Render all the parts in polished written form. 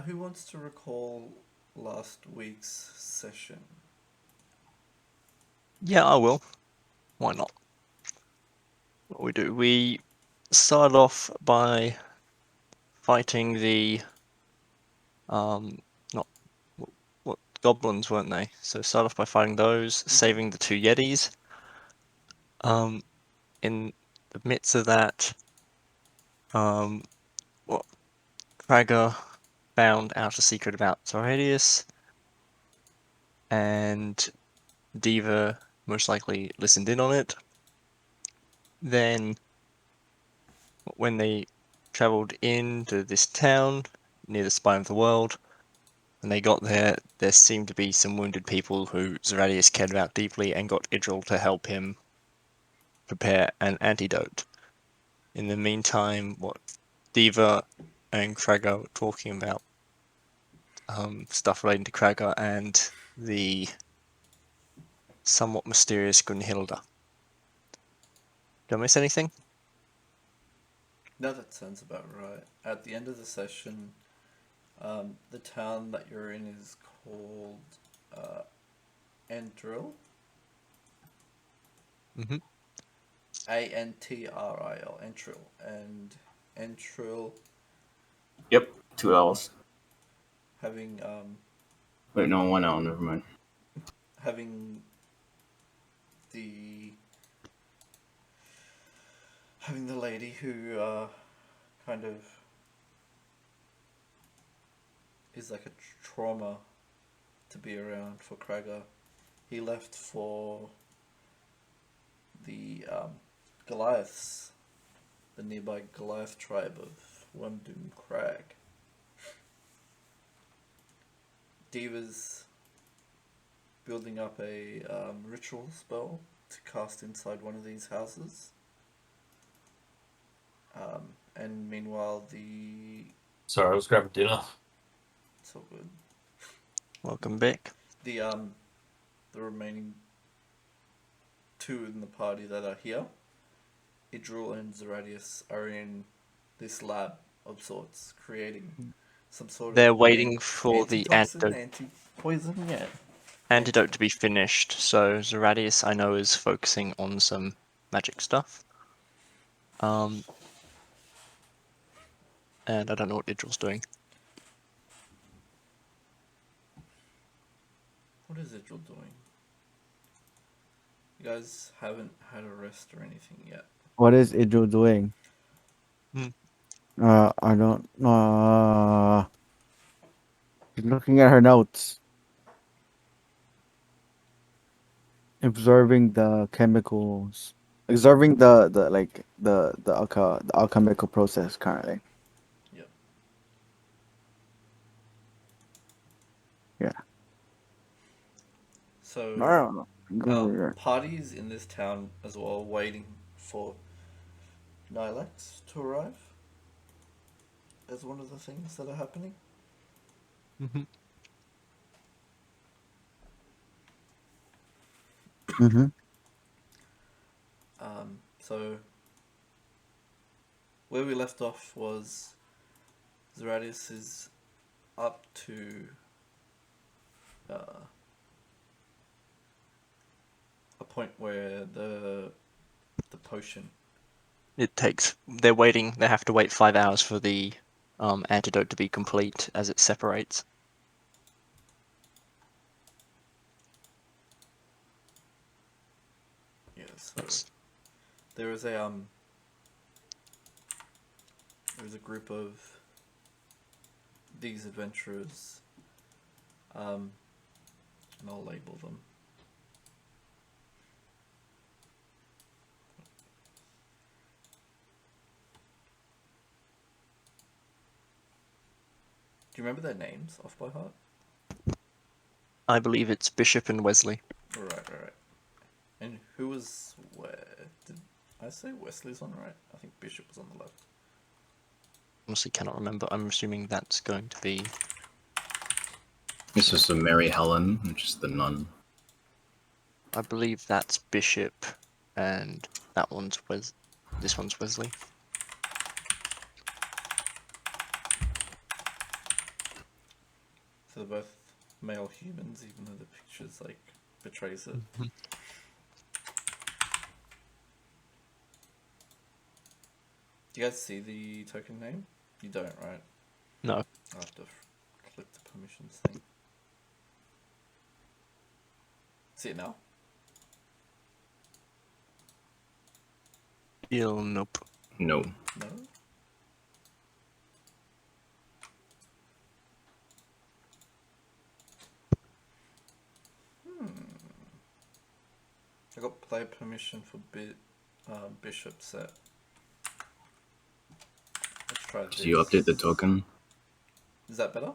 Who wants to recall last week's session? Yeah, I will. Why not? What we do? We start off by fighting the not what goblins, weren't they? So start off by fighting those, saving the two Yetis. In the midst of that, what Krager found out a secret about Zorhadius, and Diva most likely listened in on it. Then, when they traveled into this town near the spine of the world, when they got there seemed to be some wounded people who Zoradius cared about deeply and got Idril to help him prepare an antidote. In the meantime, Diva and Krager were talking about stuff relating to Krager and the somewhat mysterious Gunhilda. Did I miss anything? No, that sounds about right. At the end of the session, the town that you're in is called Andril. Mm-hmm. Antril. Antril. And Antril Yep, 2 L's. having Wait, no, 1 L. Never mind. having the lady who kind of is like a trauma to be around for Krager. He left for the Goliaths, the nearby Goliath tribe of Wemdoom Crag. Diva's building up a ritual spell to cast inside one of these houses. And meanwhile, Sorry, I was grabbing dinner. it's all good. Welcome back. The remaining two in the party that are here, Idril and Zoradius, are in this lab of sorts, creating some sort They're of waiting for the antitoxin, anti-poison, yeah. antidote to be finished. So Zoradius, I know, is focusing on some magic stuff. And I don't know what Idril's doing. What is Idril doing? You guys haven't had a rest or anything yet. What is Idril doing? I don't know. She's looking at her notes. Observing the chemicals. Observing the alchemical process currently. Yep. Yeah. So I don't know. parties in this town as well, waiting for Nilax to arrive. As one of the things that are happening. Mm-hmm. Mm-hmm. So where we left off was Zoradius is up to a point where the potion. They're waiting. They have to wait 5 hours for the antidote to be complete as it separates. Yeah, so there is a group of these adventurers, and I'll label them. Do you remember their names off by heart? I believe it's Bishop and Wesley. Right. And who was where? Did I say Wesley's on the right? I think Bishop was on the left. Honestly, cannot remember. I'm assuming that's going to be. This is the Mary Helen, which is the nun. I believe that's Bishop, and that one's This one's Wesley. they're both male humans, even though the picture's like betrays it. Do you guys see the token name? You don't, right? No. I'll have to click the permissions thing. See it now? Nope. No. No? I got play permission for bishop set. Let's try this. Did you update the token? Is that better?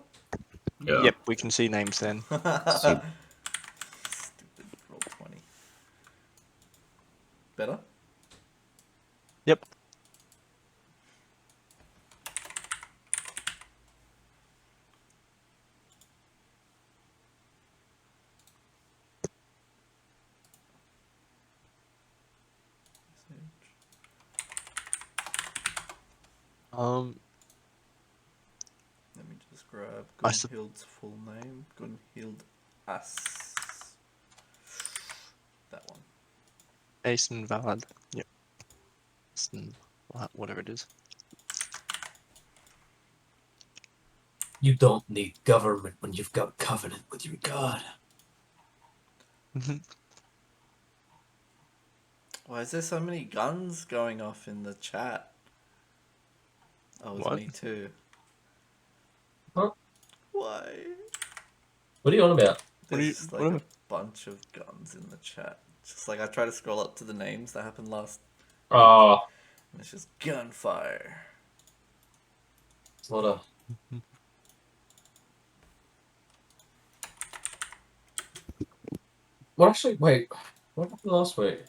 Yeah. Yep, we can see names then. Stupid. Stupid roll 20. Better? Yep. Let me just grab I sup- Gunhild's full name. Gunhild Ass. That one. Asen Valad. Yep. Asen, whatever it is. You don't need government when you've got covenant with your god. Why is there so many guns going off in the chat? Oh, it was What? me too. Huh? Why? What are you on about? What are you- There's just like what a am bunch of guns in the chat. Just like I try to scroll up to the names that happened last, Oh, and it's just gunfire. it's a lot of. Well, actually, wait. What happened last week?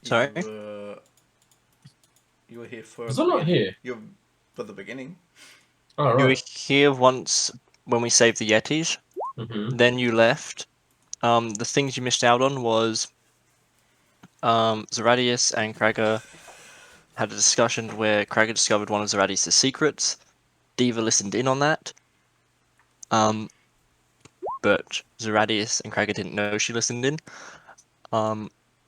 Sorry? You were here for Was the I not beginning. here? You were for the beginning. Oh, You were right. here once when we saved the Yetis. Mm-hmm. Then you left. The things you missed out on was Zeradius and Krager had a discussion where Krager discovered one of Zeradius' secrets. Diva listened in on that. But Zeradius and Krager didn't know she listened in.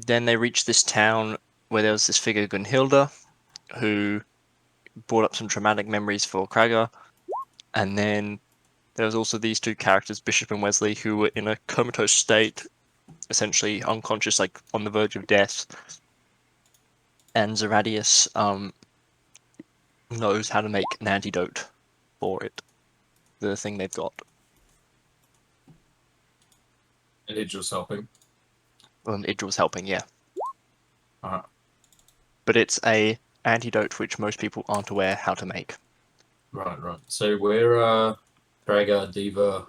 Then they reached this town where there was this figure Gunhilda, who brought up some traumatic memories for Krager. And then there was also these two characters, Bishop and Wesley, who were in a comatose state, essentially unconscious, like on the verge of death. And Zeradius knows how to make an antidote for it, the thing they've got. And Idril's helping. Idril's helping, yeah. Uh-huh. But it's a antidote which most people aren't aware how to make. Right, right. So we're Draga, Diva,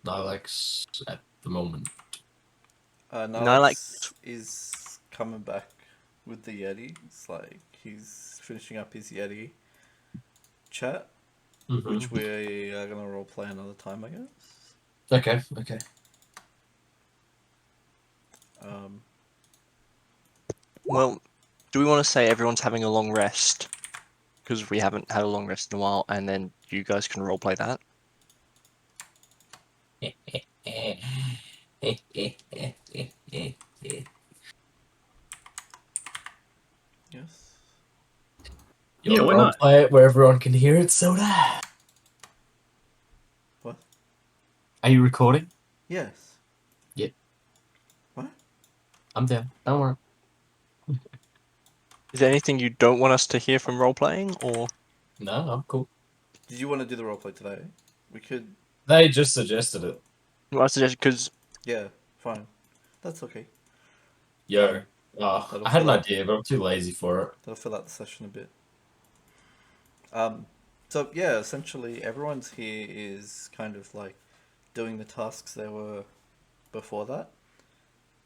Nilex at the moment. Nilex is coming back with the Yeti. It's like he's finishing up his Yeti chat, Mm-hmm. which we are gonna roleplay another time, I guess. Okay, okay. Well, do we want to say everyone's having a long rest? Because we haven't had a long rest in a while, and then you guys can roleplay that. Yes. Yeah, why not? Play it where everyone can hear it, Souda. What? Are you recording? Yes. Yeah. What? I'm down. Don't worry. Is there anything you don't want us to hear from roleplaying, or No, I'm cool. Did you want to do the roleplay today? We could. They just suggested it. well, I suggest because Yeah, fine. That's okay. Yo. That'll I had an fill out- idea, but I'm too lazy for it. That'll fill out the session a bit. So yeah, essentially everyone's here is kind of like doing the tasks there were before that.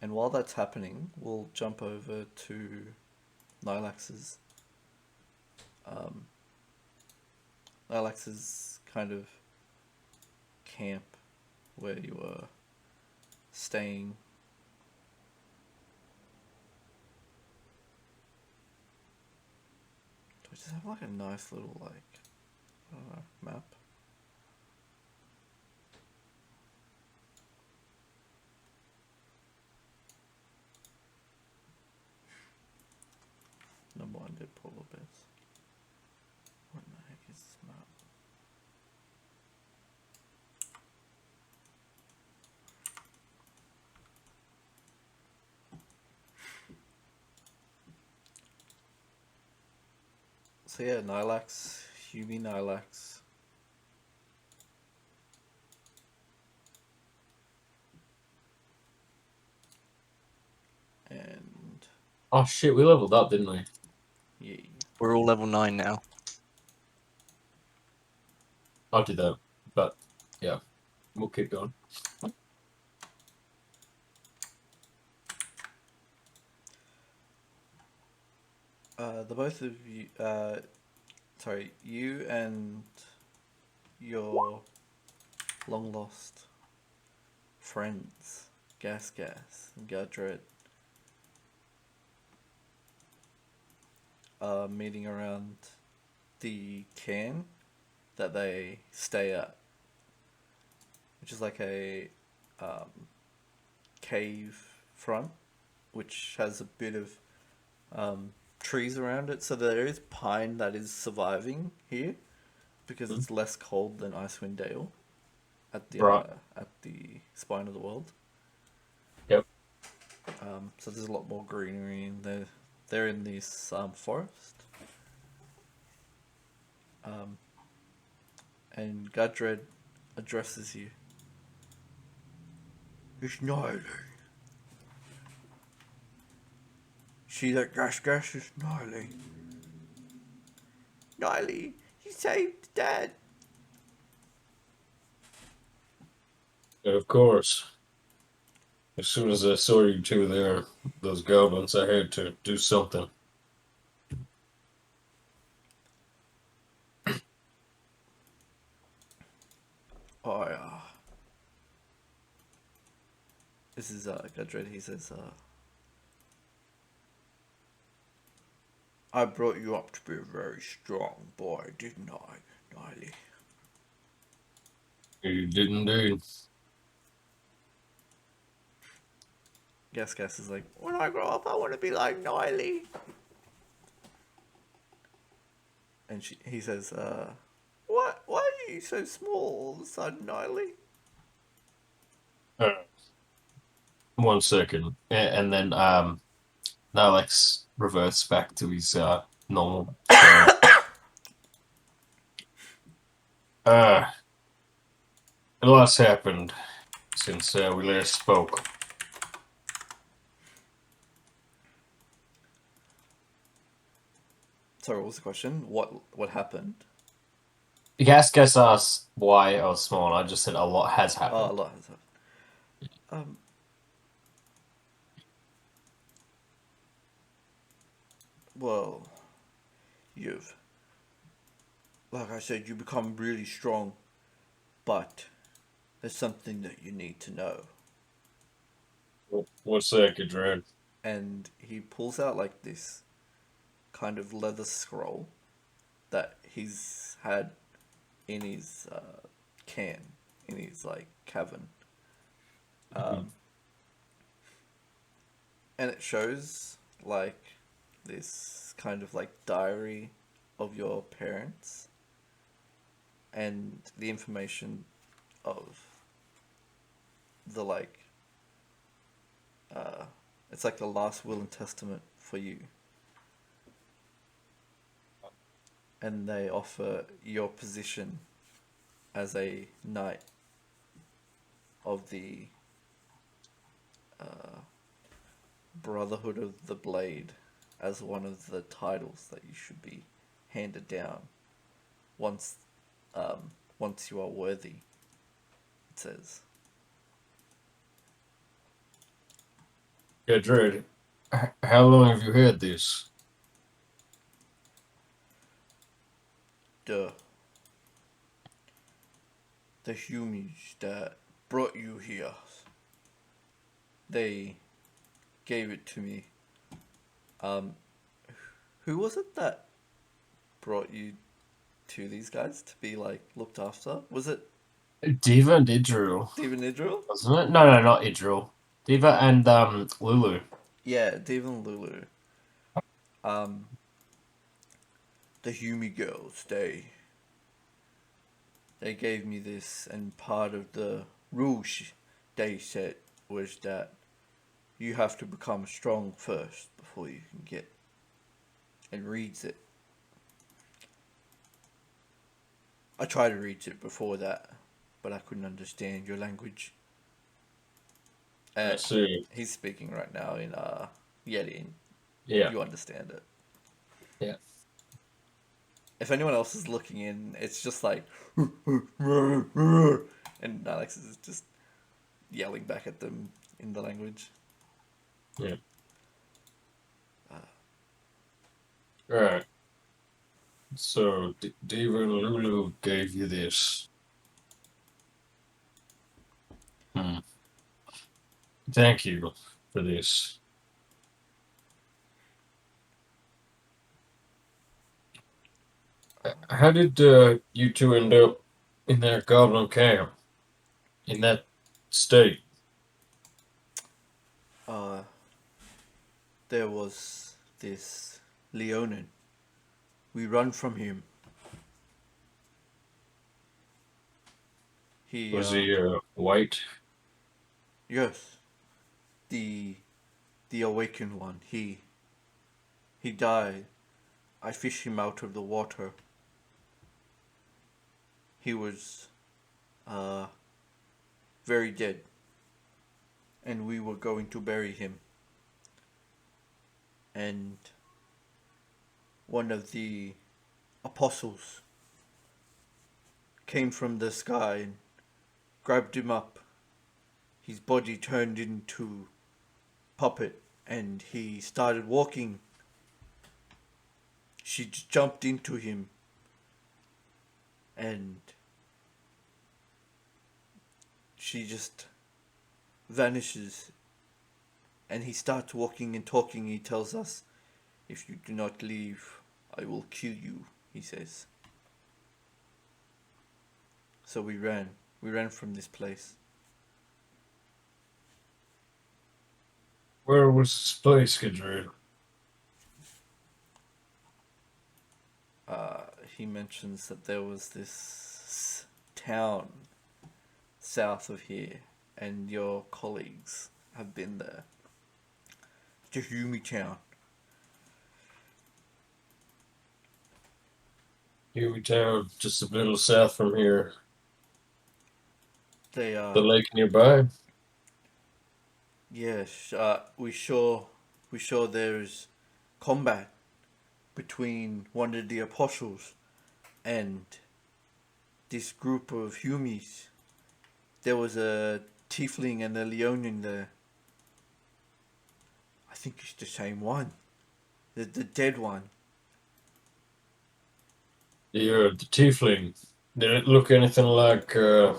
And while that's happening, we'll jump over to Nilax's Nilax's kind of camp where you were staying. Do we just have like a nice little like map. Number one did polar bears. What in the heck is this map? So yeah, Nilax, Hubie Nilax. And Oh shit, we leveled up, didn't we? yeah, We're all level 9 now. I'll do that. But yeah, we'll keep going. the both of you, sorry, you and your long lost friends, Gas and Gudred, are meeting around the cairn that they stay at, which is like a cave front, which has a bit of trees around it. So there is pine that is surviving here because it's less cold than Icewind Dale at the spine of the world. Yep. So there's a lot more greenery, and they're in this forest. And Gudred addresses you. It's Niley. See that gas is Niley. Niley, you saved Dad. Of course. As soon as I saw you two there, those goblins, I had to do something. Oh yeah. This is Gudred. He says, I brought you up to be a very strong boy, didn't I, Niley? You did indeed. Gas is like, when I grow up, I want to be like Niley. And he says, what? Why are you so small all of a sudden, Niley? One second. And then Alex reverts back to his normal tone. A lot's happened since we last spoke. Sorry, what was the question? What happened? Gas asked why I was small. I just said a lot has Oh, a happened. lot has happened. Well, like I said, you become really strong, but there's something that you need to know. What's that, Gudred? And he pulls out like this kind of leather scroll that he's had in his in his like cavern. And it shows like this kind of like diary of your parents and the information of the like it's like the last will and testament for you, and they offer your position as a knight of the Brotherhood of the Blade as one of the titles that you should be handed down once once you are worthy, it says. Gudred, how long have you had this? The humans that brought you here, they gave it to me. Who was it that brought you to these guys to be like looked after. Was it Diva and Idril, Diva and Idril? wasn't it? No, not Idril. Diva and Lulu. Yeah, Diva and Lulu. The Humi girls, they gave me this, and part of the rules they said was that you have to become strong first before you can get, and reads it. I tried to read it before that, but I couldn't understand your language. I see. He's speaking right now in Yeti. Yeah. You understand it. Yeah. If anyone else is looking in, it's just like, and Alex is just yelling back at them in the language. Yeah. Right. So, Diva and Lulu gave you this. Thank you for this. How did you two end up in that goblin camp? In that state? There was this Leonin. We run from him. Was he white? Yes. The awakened one. He died. I fished him out of the water. He was very dead. And we were going to bury him. And one of the apostles came from the sky and grabbed him up. His body turned into puppet and he started walking. She jumped into him and she just vanishes, and he starts walking and talking. He tells us, "If you do not leave, I will kill you," he says. So we ran from this place. Where was this place, Gadru? He mentions that there was this town south of here, and your colleagues have been there. Jahumi town. Huey Town, just a little south from here. They The lake nearby? yes, we saw there's combat between one of the apostles and this group of Humies. There was a tiefling and a Leonin there. I think it's the same one. The dead one. Yeah, the tiefling. Did it look anything like the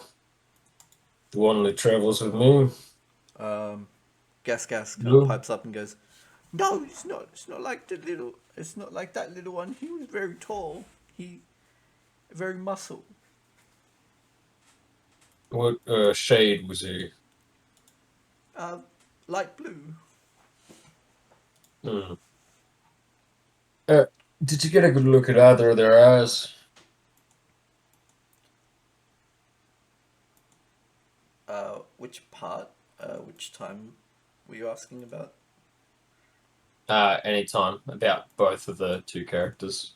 one that travels with me? Gas kind Blue? of pipes up and goes, "No, it's not. It's not like It's not like that little one. He was very tall. He very muscle. What shade was he? Light blue." Hmm. Did you get a good look at either of their eyes? Which part? Which time were you asking about? Anytime about both of the two characters.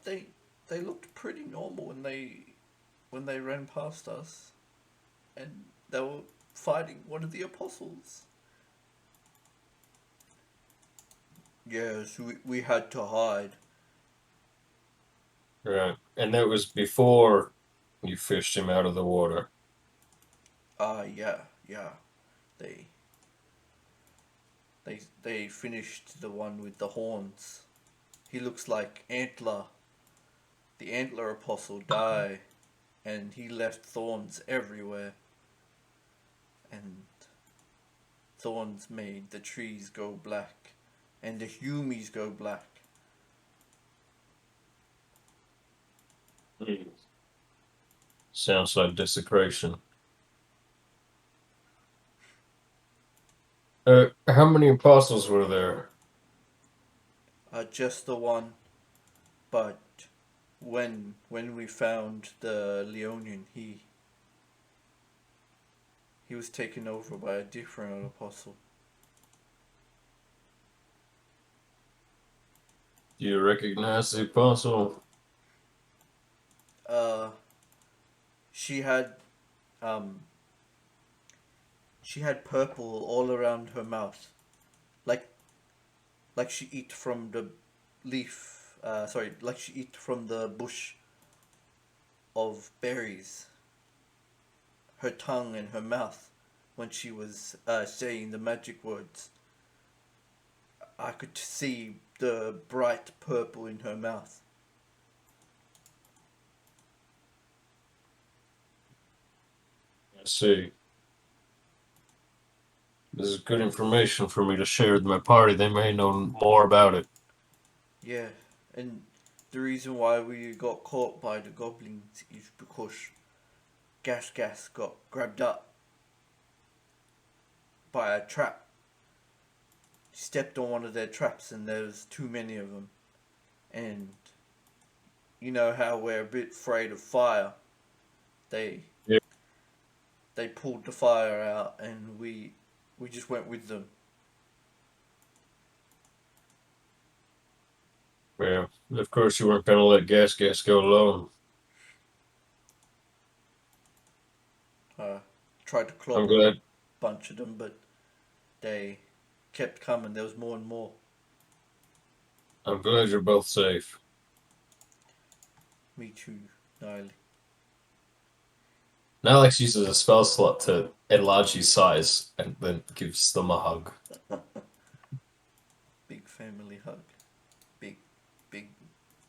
They looked pretty normal when they ran past us, and they were fighting one of the apostles. Yes, we had to hide. Right. And that was before you fished him out of the water. Yeah. They finished the one with the horns. He looks like Antler. The Antler Apostle died, and he left thorns everywhere. And thorns made the trees go black, and the humies go black. Sounds like desecration. How many apostles were there? Just the one, but when we found the Leonian, he was taken over by a different apostle. Do you recognize the apostle? She had purple all around her mouth, like she eat from the leaf. Sorry, like she eat from the bush of berries. Her tongue and her mouth, when she was saying the magic words, I could see the bright purple in her mouth. I see. This is good information for me to share with my party. They may know more about it. Yeah, and the reason why we got caught by the goblins is because Gas got grabbed up by a trap. He stepped on one of their traps, and there's too many of them. And you know how we're a bit afraid of fire. They Yeah. they pulled the fire out, and we just went with them. Yeah, of course you weren't gonna let Gas go alone. Tried to I'm clobber a glad. bunch of them, but they kept coming. There was more and more. I'm glad you're both safe. Me too, Nile. Alex uses a spell slot to enlarge his size and then gives them a hug. Big family hug. Big,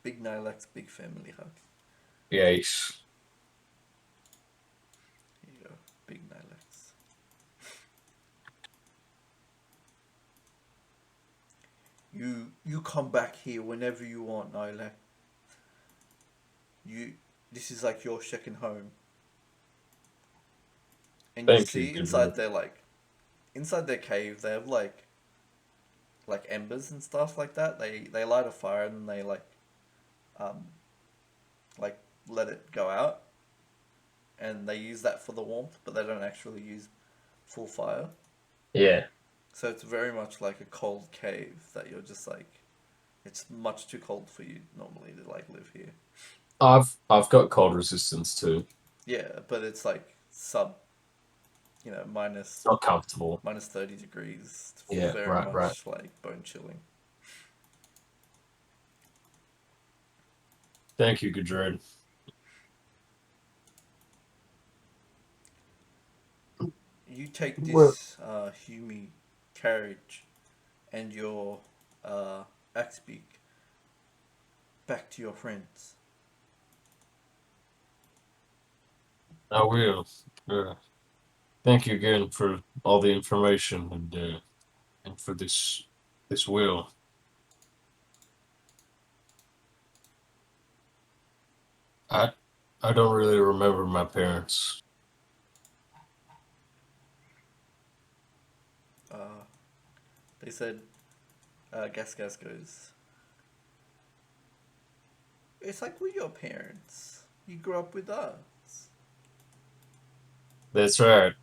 big Nilex, big family hug. Yes. Here you go, big Nilex. You come back here whenever you want, Nilex. This is like your second home. And you Thank you, see Gudrun. inside their cave, they have like embers and stuff like that. They light a fire and then they um like let it go out, and they use that for the warmth, but they don't actually use full fire. Yeah. So it's very much like a cold cave that you're just like, it's much too cold for you normally to like live here. I've got cold resistance too. Yeah, but it's like sub, minus Not comfortable. minus 30 degrees. It's Yeah, very right, much like bone chilling. Thank you, Gudrun. You take Well- this Humi carriage and your axe beak back to your friends. I will. Thank you again for all the information and for this will. I I don't really remember my parents. They said, Gas goes, it's like we're your parents. You grew up with us. That's right.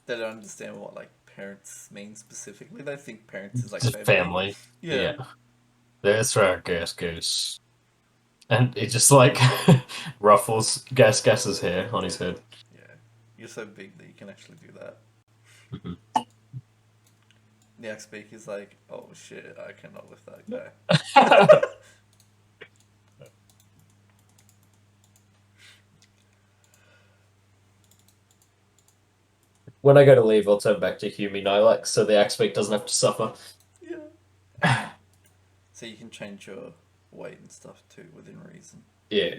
They don't understand what like parents mean specifically. They think parents is like Just family. family. Yeah. That's right, Gas. And it just like ruffles Gas's hair on his head. Yeah. You're so big that you can actually do that. Mhm. The axe beak is like, oh shit, I cannot lift that guy. When I go to leave, I'll turn back to Humi Nilex so the axe beak doesn't have to suffer. Yeah. So you can change your weight and stuff too within reason. Yeah.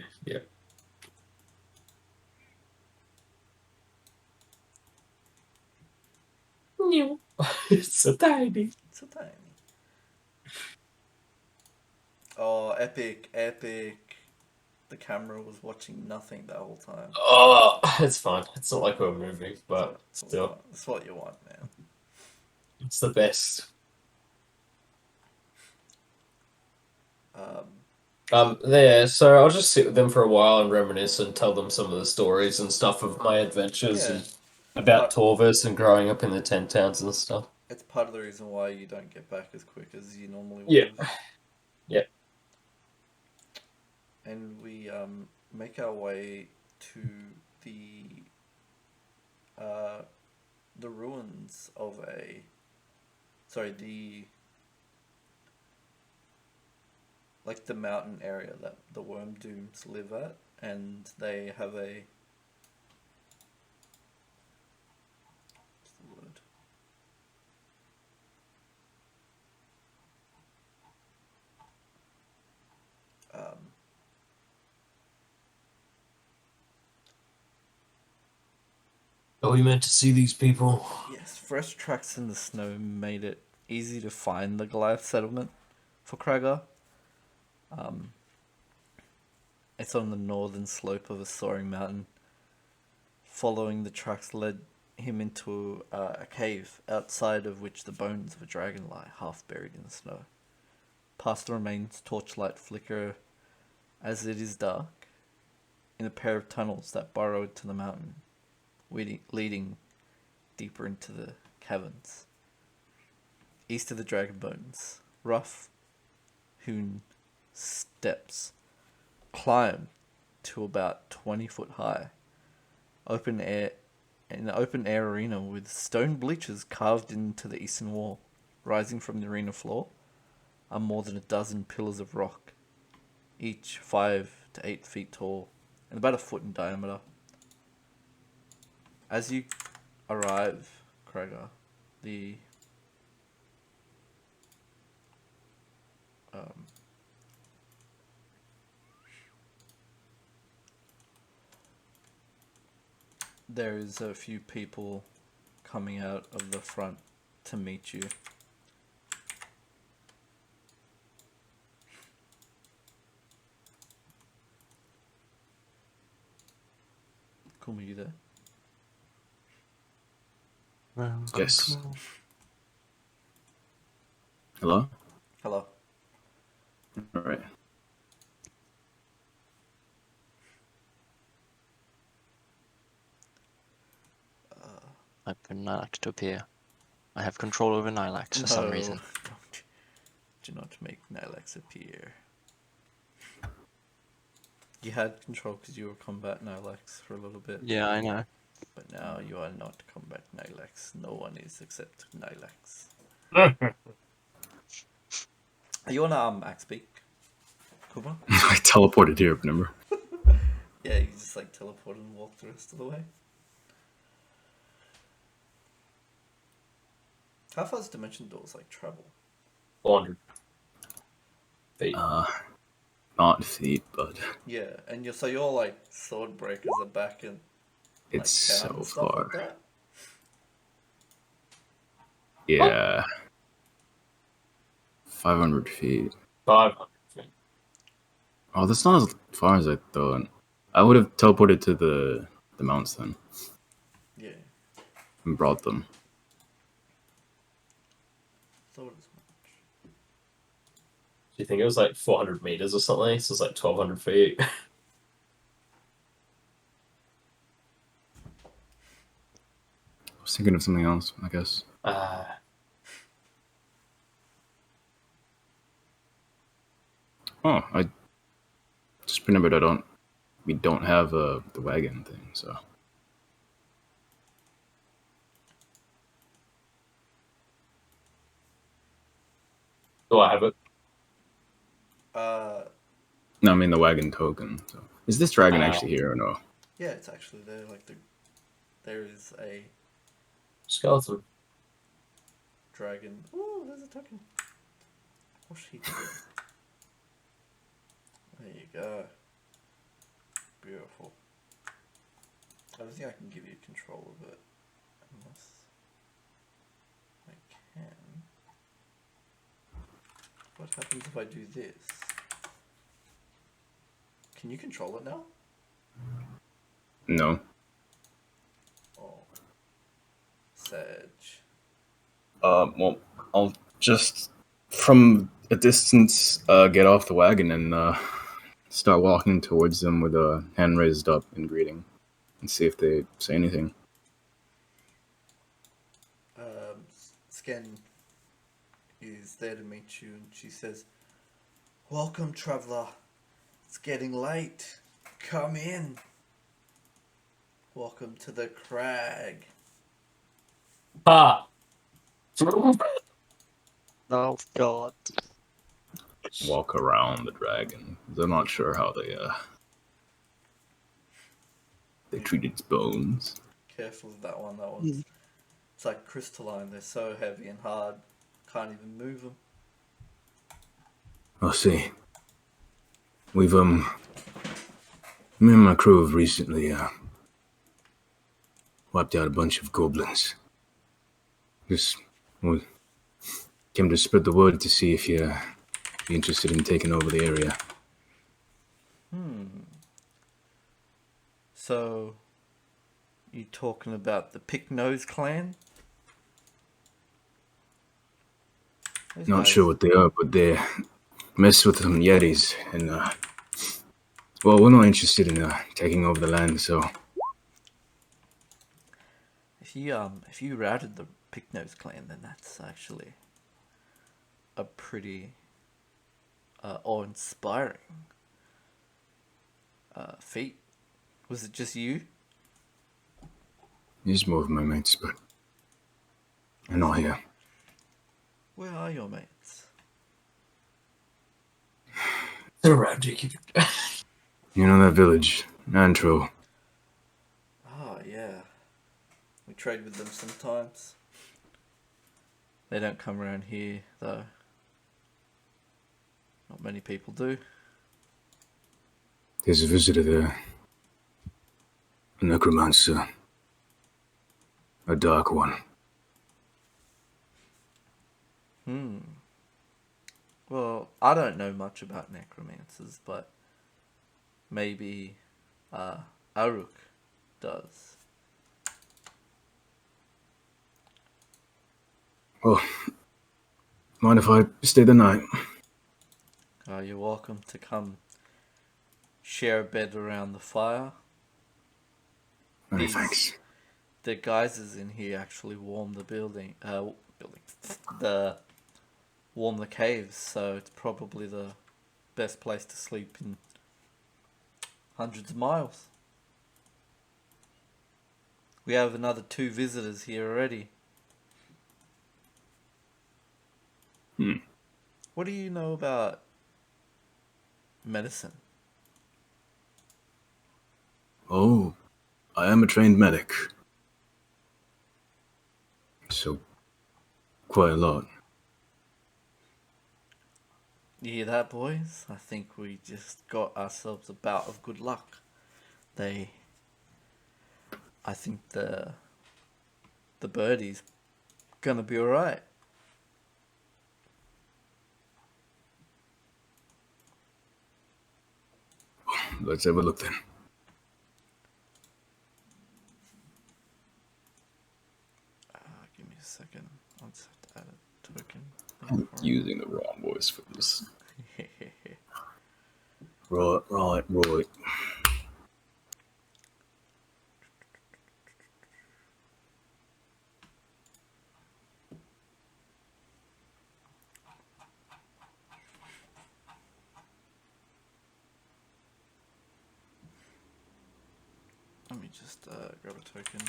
It's so tiny. It's so tiny. Oh, epic. the camera was watching nothing that whole time. Oh, it's fine. It's not like we're moving, but still, That's what you want, man. it's the best. Yeah, so I'll just sit with them for a while and reminisce and tell them some of the stories and stuff of my adventures Yeah. and about Torvis and growing up in the 10 towns and stuff. It's part of the reason why you don't get back as quick as you normally would Yeah. have. Yeah. And we make our way to the ruins of the mountain area that the worm dooms live at, and they have a what's the word? Are we meant to see these people? Yes, fresh tracks in the snow made it easy to find the Goliath settlement for Kragar. It's on the northern slope of a soaring mountain. Following the tracks led him into a cave, outside of which the bones of a dragon lie, half buried in the snow. Past the remains, torchlight flicker as it is dark, in a pair of tunnels that burrowed to the mountain, leading deeper into the caverns. East of the dragon bones, rough hewn steps climb to about 20 foot high. An open air arena with stone bleachers carved into the eastern wall. Rising from the arena floor are more than a dozen pillars of rock, each 5 to 8 feet tall and about a foot in diameter. As you arrive, Kragar, there is a few people coming out of the front to meet you. Kuma, you there? Yes. Hello? Hello. Alright. I put Nylax to appear. I have control over Nylax for some reason. Do not make Nylax appear. You had control because you were combat Nylax for a little bit. Yeah, I know. But now you are not combat Nylax. No one is except Nylax. Are you on Axe Peak, Kuma? I teleported here, remember? Yeah, you just like teleport and walk the rest of the way. How far does Dimension Doors like travel? 400 feet. Not feet, but Yeah, and you're like sword breakers are back in like, it's town so and stuff far. like that. Yeah. 500 feet. 500 feet. Oh, that's not as far as I thought. I would have teleported to the mounts then Yeah, and brought them. thought as much. Do you think it was like 400 meters or something? So it's like 1,200 feet. I was thinking of something else, I guess. Oh, I just remembered we don't have the wagon thing, so. Do I have it? No, I mean the wagon token. So. Is this dragon actually here or no? Yeah, it's actually there. Like there is a Skeleton. dragon. Ooh, there's a token. What's he doing? There you go. Beautiful. I don't think I can give you control of it unless I can. What happens if I do this? Can you control it now? No. Oh. Sedge. Well, I'll just from a distance get off the wagon and start walking towards them with a hand raised up in greeting, and see if they say anything. Sken is there to meet you, and she says, "Welcome, traveler. It's getting late. Come in. Welcome to the crag." Ah! Oh God. Walk around the dragon. They're not sure how they treat its bones. Careful of that one. That one's it's like crystalline. They're so heavy and hard. Can't even move them. I'll see. We've me and my crew have recently wiped out a bunch of goblins. Just came to spread the word to see if you'd be interested in taking over the area. So, you talking about the Pick-Nose clan? Those Not guys- sure what they are, but they mess with some yetis, and well, we're not interested in taking over the land, so If you routed the Pick-Nose clan, then that's actually a pretty awe-inspiring feat. Was it just you? he's more of my mates, but they're not here. Where are your mates? They're around you. You know that village, Antro? Oh, yeah. We trade with them sometimes. They don't come around here, though. Not many people do. There's a visitor there. A necromancer. A dark one. Well, I don't know much about necromancers, but maybe Aruk does. Well, mind if I stay the night? You're welcome to come share a bed around the fire. Many These- thanks. The geysers in here actually warm the warm the caves, so it's probably the best place to sleep in hundreds of miles. We have another 2 visitors here already. What do you know about medicine? Oh, I am a trained medic. So, quite a lot. You hear that, boys? I think we just got ourselves a bout of good luck. I think the birdie's gonna be alright. Let's have a look then. Give me a second. I'll just have to add a token. I'm using the wrong voice for this. Right. Let me just grab a token.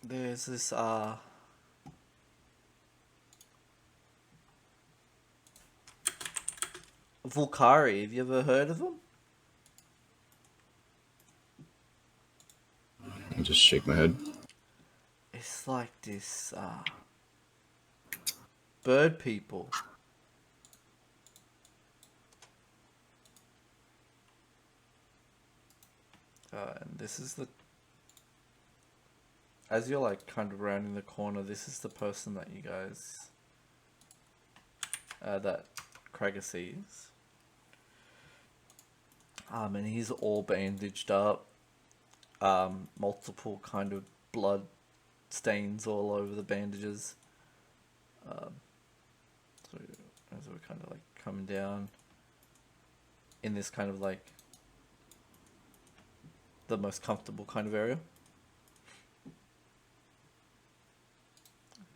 There's this Volcari. Have you ever heard of them? I just shake my head. It's like this bird people. And this is the. As you're like kind of rounding the corner, this is the person that you guys. That Krager sees. And he's all bandaged up. Multiple kind of blood stains all over the bandages. So as we're kind of like coming down in this kind of like the most comfortable kind of area.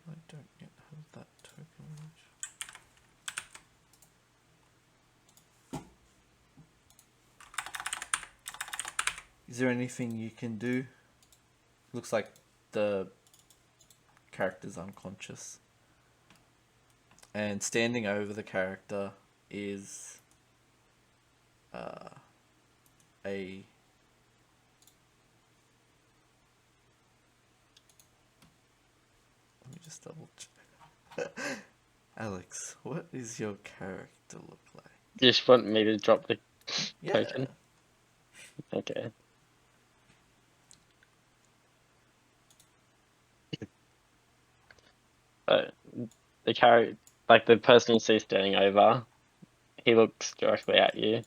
I don't yet have that token image. Is there anything you can do? Looks like the character's unconscious. And standing over the character is a... Let me just double check. Alex, what is your character look like? You just want me to drop the Yeah. token? Okay. The character, like the person you see standing over, he looks directly at you.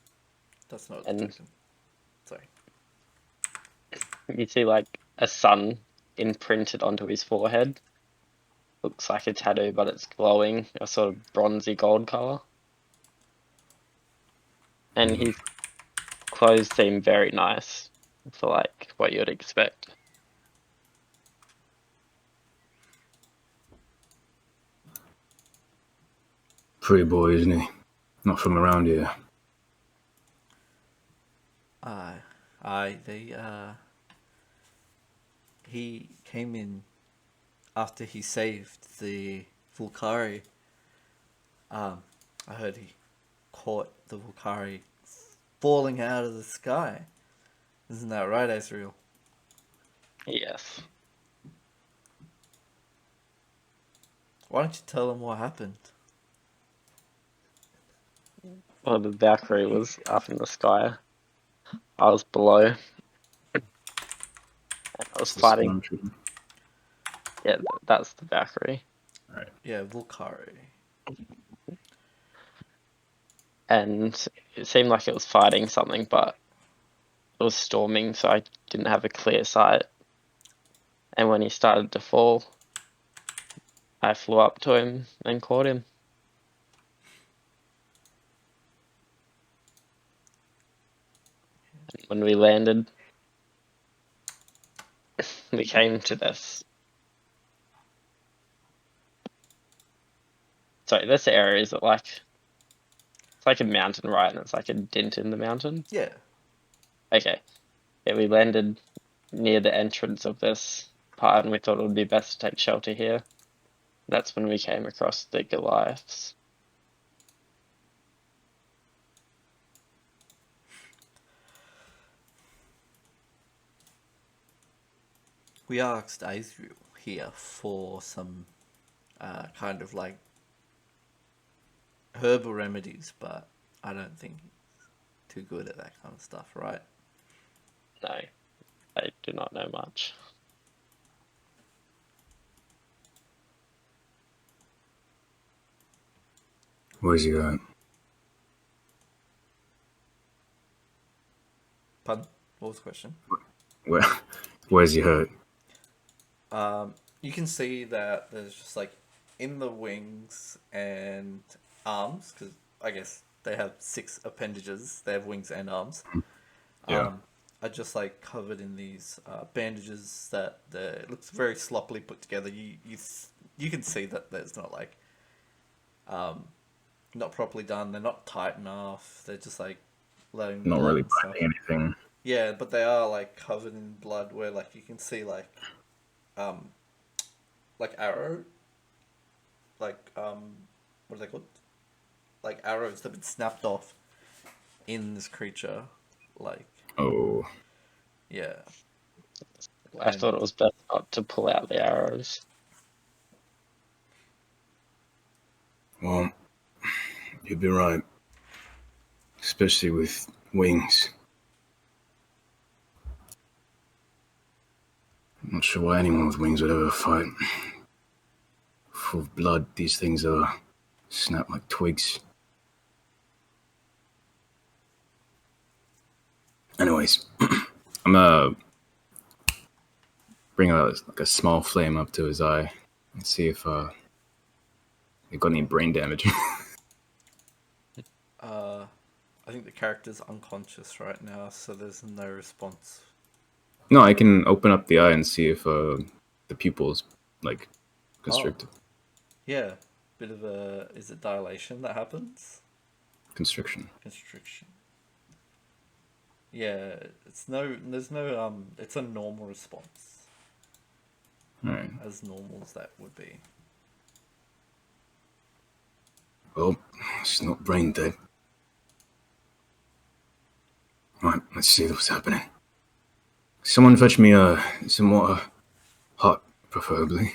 That's not And- the token. Sorry. You see like a sun imprinted onto his forehead. Looks like a tattoo, but it's glowing, a sort of bronzy gold color. And his clothes seem very nice for like what you'd expect. Pretty boy, isn't he? Not from around here. He came in after he saved the Vulkari. I heard he caught the Vulkari falling out of the sky. Isn't that right, Ezreal? Yes. Why don't you tell him what happened? Well, the Valkyrie was up in the sky. I was below. And I was fighting. Yeah, that's the Valkyrie. Yeah, Vulkari. And it seemed like it was fighting something, but it was storming, so I didn't have a clear sight. And when he started to fall, I flew up to him and caught him. And when we landed, we came to this. Sorry, this area is like, it's like a mountain, right? And it's like a dent in the mountain. Yeah. Okay. Yeah, we landed near the entrance of this part, and we thought it would be best to take shelter here. That's when we came across the Goliaths. We asked Azrael here for some kind of like herbal remedies, but I don't think he's too good at that kind of stuff, right? No, I do not know much. Where's he at? Pardon? What was the question? Where's he hurt? You can see that there's just like in the wings and arms, because I guess they have 6 appendages. They have wings and arms. Yeah. Are just like covered in these bandages that it looks very sloppily put together. You can see that there's not like not properly done. They're not tight enough. They're just like letting Not blood really and stuff. binding anything. Yeah, but they are like covered in blood where like you can see like arrow what are they called? Like arrows that have been snapped off in this creature. Like Oh. yeah. I thought it was best not to pull out the arrows. Well, you'd be right. Especially with wings. Not sure why anyone with wings would ever fight. Full of blood, these things snap like twigs. Anyways, I'm gonna bring a small flame up to his eye and see if he got any brain damage. I think the character's unconscious right now, so there's no response. No, I can open up the eye and see if the pupil's like constricted. Yeah, bit of a... Is it dilation that happens? Constriction. Constriction. Yeah, it's no... There's no... It's a normal response. Alright. As normal as that would be. Well, it's not brain dead. Right, let's see what's happening. Someone fetch me some water. Hot, preferably.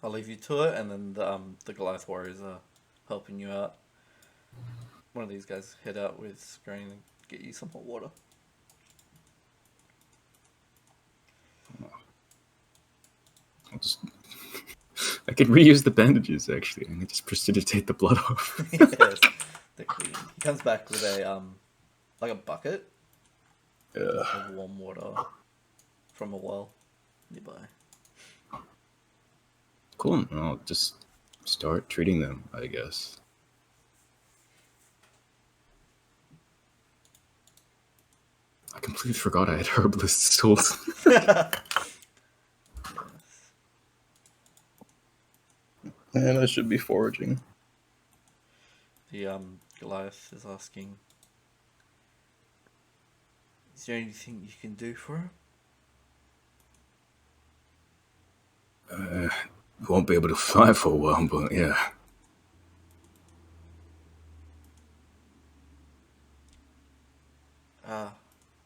I'll leave you to it, and then the Goliath warriors are helping you out. One of these guys head out with Screen and get you some hot water. I could reuse the bandages, actually. I can just precipitate the blood off. Yes, they're clean. He comes back with a like a bucket of warm water from a well nearby. Cool. I'll just start treating them, I guess. I completely forgot I had herbalist tools. And I should be foraging. The Goliath is asking, is there anything you can do for him? Won't be able to fly for a while, but yeah.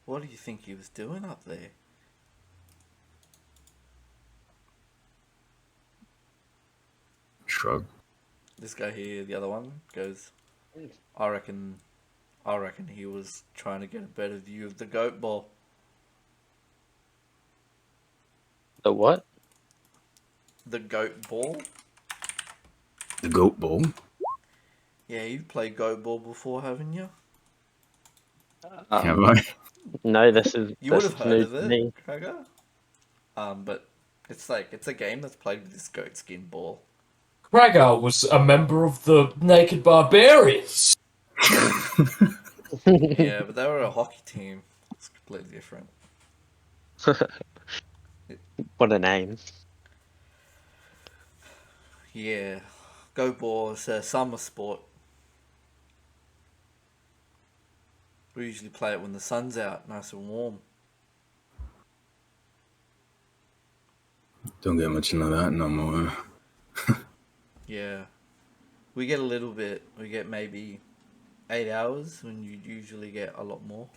What do you think he was doing up there? Shrug. This guy here, the other one, goes, I reckon he was trying to get a better view of the goat ball. The what? The goat ball? The goat bowl? Yeah, you've played goat ball before, haven't you? Have I? No, this is You would this have is heard new of to it, me. Krager. But it's a game that's played with this goat skin ball. Kragar was a member of the Naked Barbarians. Yeah, but they were a hockey team. It's completely different. What a name. Yeah, goat ball is a summer sport. We usually play it when the sun's out, nice and warm. Don't get much into that no more. Yeah, we get a little bit. We get maybe 8 hours when you usually get a lot more.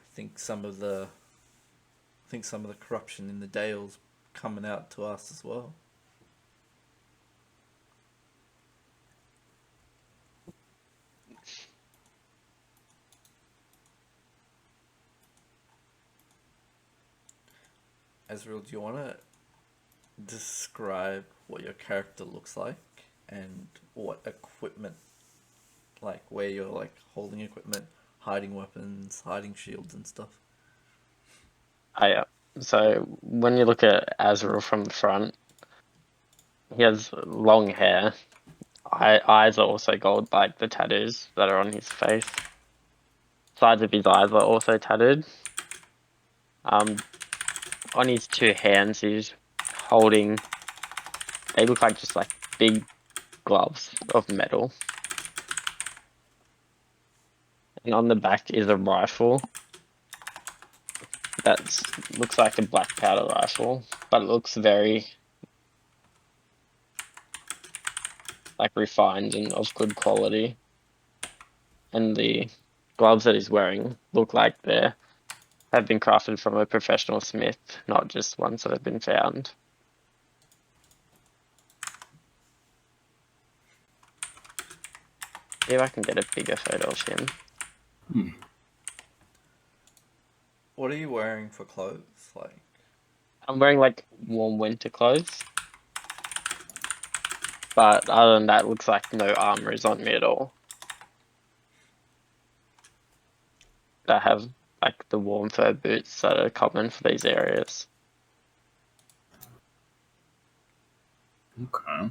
I think some of the corruption in the Dale's coming out to us as well. Ezreal, do you want to describe what your character looks like and what equipment, like where you're like holding equipment, hiding weapons, hiding shields and stuff? So when you look at Azrael from the front, he has long hair. Eyes are also gold, like the tattoos that are on his face. Sides of his eyes are also tattooed. On his two hands, he's holding. They look like just like big gloves of metal. And on the back is a rifle. That looks like a black powder rifle, but it looks very like refined and of good quality. And the gloves that he's wearing look like have been crafted from a professional smith, not just ones that have been found. See if I can get a bigger photo of him. What are you wearing for clothes? Like, I'm wearing like warm winter clothes, but other than that, looks like no armor is on me at all. I have like the warm fur boots that are common for these areas. Okay.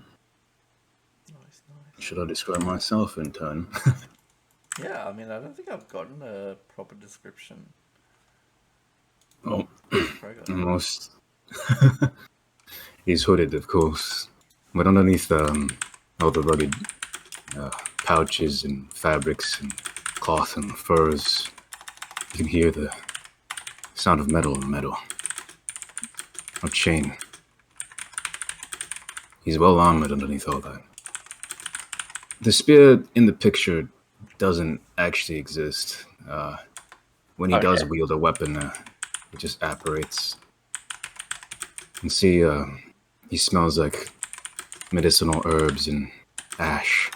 nice. Should I describe myself in turn? Yeah, I mean, I don't think I've gotten a proper description. Oh, Gregor. almost. He's hooded, of course, but underneath all the rugged pouches and fabrics and cloth and furs, you can hear the sound of metal on metal. A chain. He's well armored underneath all that. The spear in the picture doesn't actually exist. When he does Okay. wield a weapon, it just apparates. You can see he smells like medicinal herbs and ash.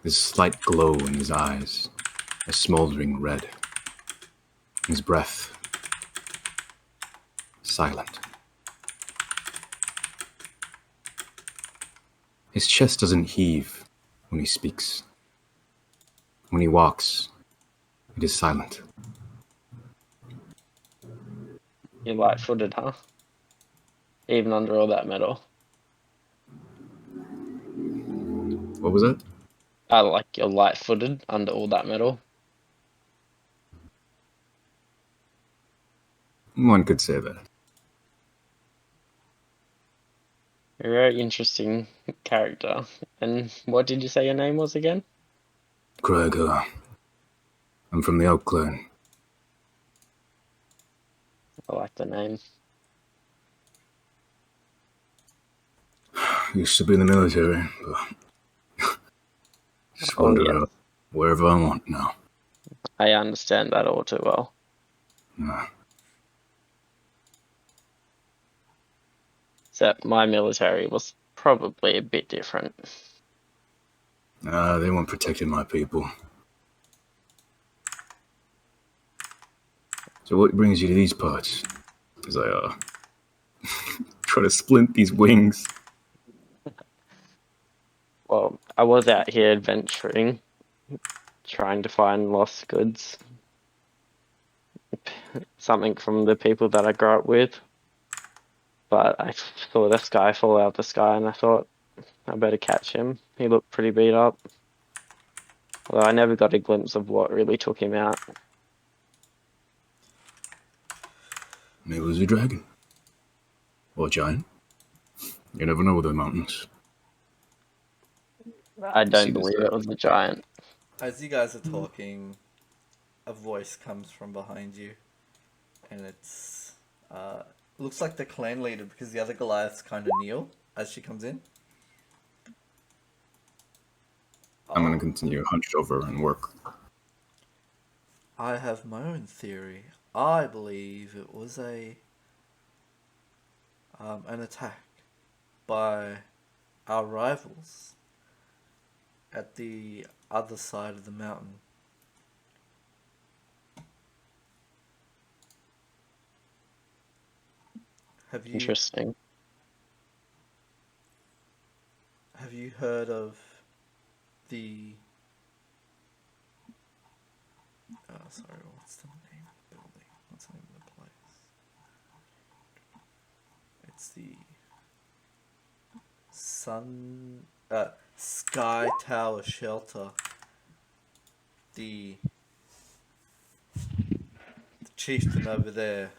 There's a slight glow in his eyes, a smoldering red. His breath, silent. His chest doesn't heave when he speaks. When he walks, it is silent. You're light-footed, huh? Even under all that metal. What was that? Like you're light-footed under all that metal. One could say that. You're a very interesting character. And what did you say your name was again? Craig, I'm from the Oak Clan. I like the name. Used to be in the military, but just Oh, wander yeah. out wherever I want now. I understand that all too well. Except my military was probably a bit different. They weren't protecting my people. So what brings you to these parts? As I try to splint these wings. Well, I was out here adventuring, trying to find lost goods. Something from the people that I grew up with. But I saw this guy fall out of the sky and I thought, I better catch him. He looked pretty beat up. Although I never got a glimpse of what really took him out. Maybe it was a dragon. Or a giant. You never know with the mountains. I See don't this, believe it was a giant. As you guys are talking, a voice comes from behind you, and it's looks like the clan leader because the other Goliaths kind of kneel as she comes in. I'm gonna continue hunched over and work. I have my own theory. I believe it was an attack by our rivals at the other side of the mountain. Interesting. Have you heard of the sorry, what's the name of the building? What's the name of the place? It's the Sky Tower Shelter. The chieftain over there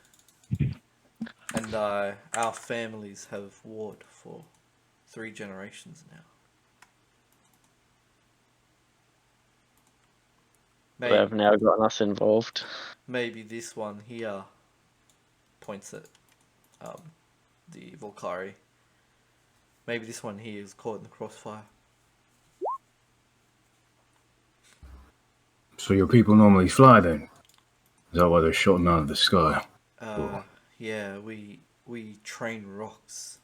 and our families have warred for 3 generations now. They have now gotten us involved. Maybe this one here points at the Volcari. Maybe this one here is caught in the crossfire. So your people normally fly then? Is that why they're shot out of the sky? Yeah, we train rocks.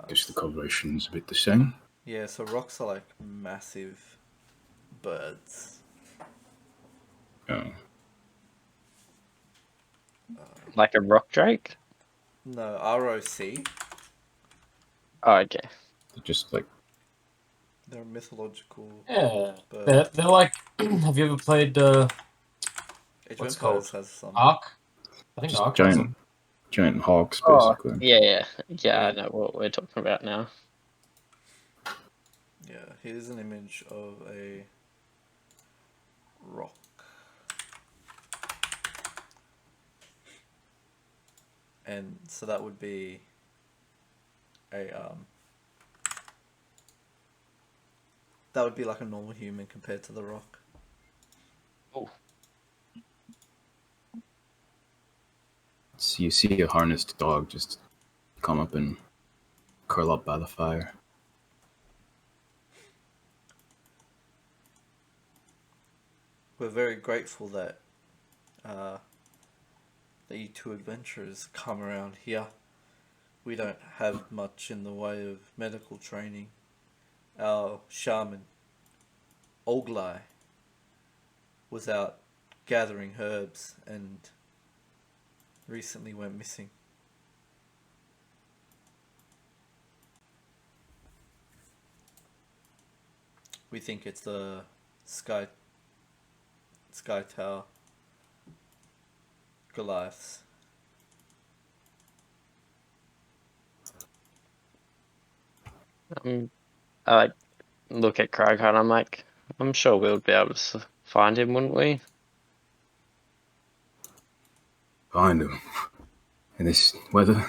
Guess the coloration's a bit the same. Yeah, so rocks are like massive birds. Oh. Like a rock drake? No, ROC. Oh, okay. Just like They're a mythological Yeah, bird. they're like. Have you ever played Each what's it Empires called? has some. Ark? I think just Ark has them. giant hawks, Oh, basically. yeah. I Yeah. know what we're talking about now. Yeah, here's an image of a rock. And so that would be a that would be like a normal human compared to the rock. Oh, So you see a harnessed dog just come up and curl up by the fire. We're very grateful that you two adventurers come around here. We don't have much in the way of medical training. Our shaman, Oglai, was out gathering herbs and recently went missing. We think it's the Sky Tower Goliaths. I like look at Krog and I'm like, I'm sure we'll be able to find him, wouldn't we? Find him. In this weather?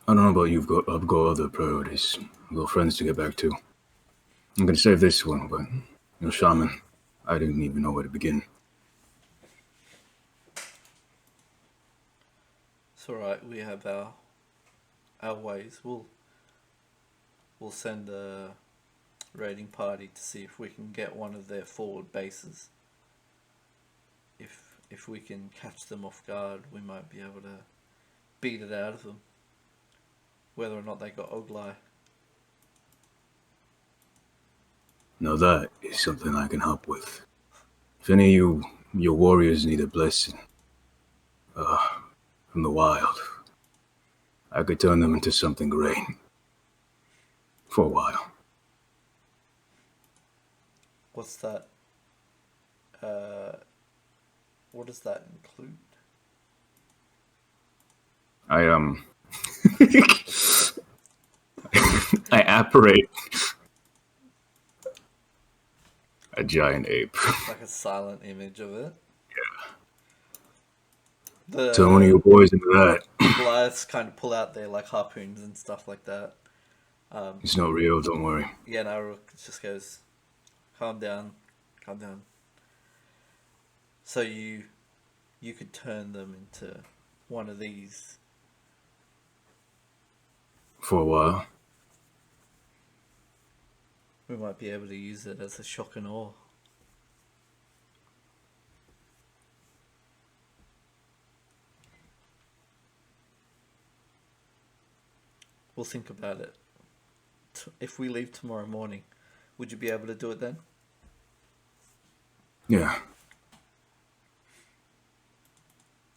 I don't know about you, I've got other priorities. I've got friends to get back to. I'm gonna save this one, but your shaman, I didn't even know where to begin. It's alright, we have our ways. We'll send a raiding party to see if we can get one of their forward bases. If we can catch them off guard, we might be able to beat it out of them. Whether or not they got Oglai. Now that is something I can help with. If any of your warriors need a blessing, from the wild, I could turn them into something great. For a while. What's that? What does that include? I I apparate a giant ape. Like a silent image of it. Turn one of your boys into that. Goliaths kind of pull out their like harpoons and stuff like that. It's not real, don't worry. Yeah, no, Rook just goes, calm down, calm down. So you could turn them into one of these. For a while. We might be able to use it as a shock and awe. We'll think about it. If we leave tomorrow morning, would you be able to do it then? Yeah.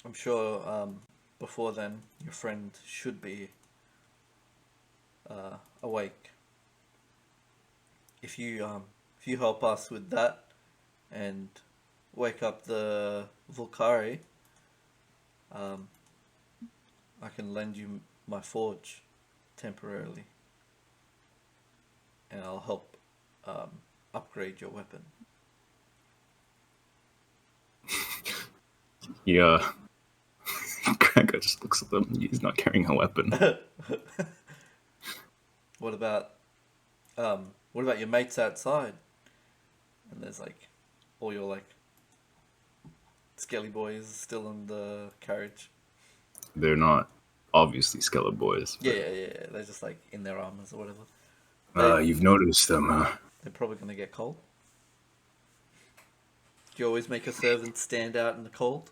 I'm sure before then your friend should be awake. If you help us with that and wake up the Volcari, I can lend you my forge temporarily, and I'll help upgrade your weapon. Yeah. Gregor just looks at them. He's not carrying a weapon. What about your mates outside? And there's like all your like skelly boys still in the carriage. They're not obviously skeleton boys. Yeah. They're just like in their armors or whatever. You've noticed them, huh? They're probably gonna get cold. Do you always make a servant stand out in the cold?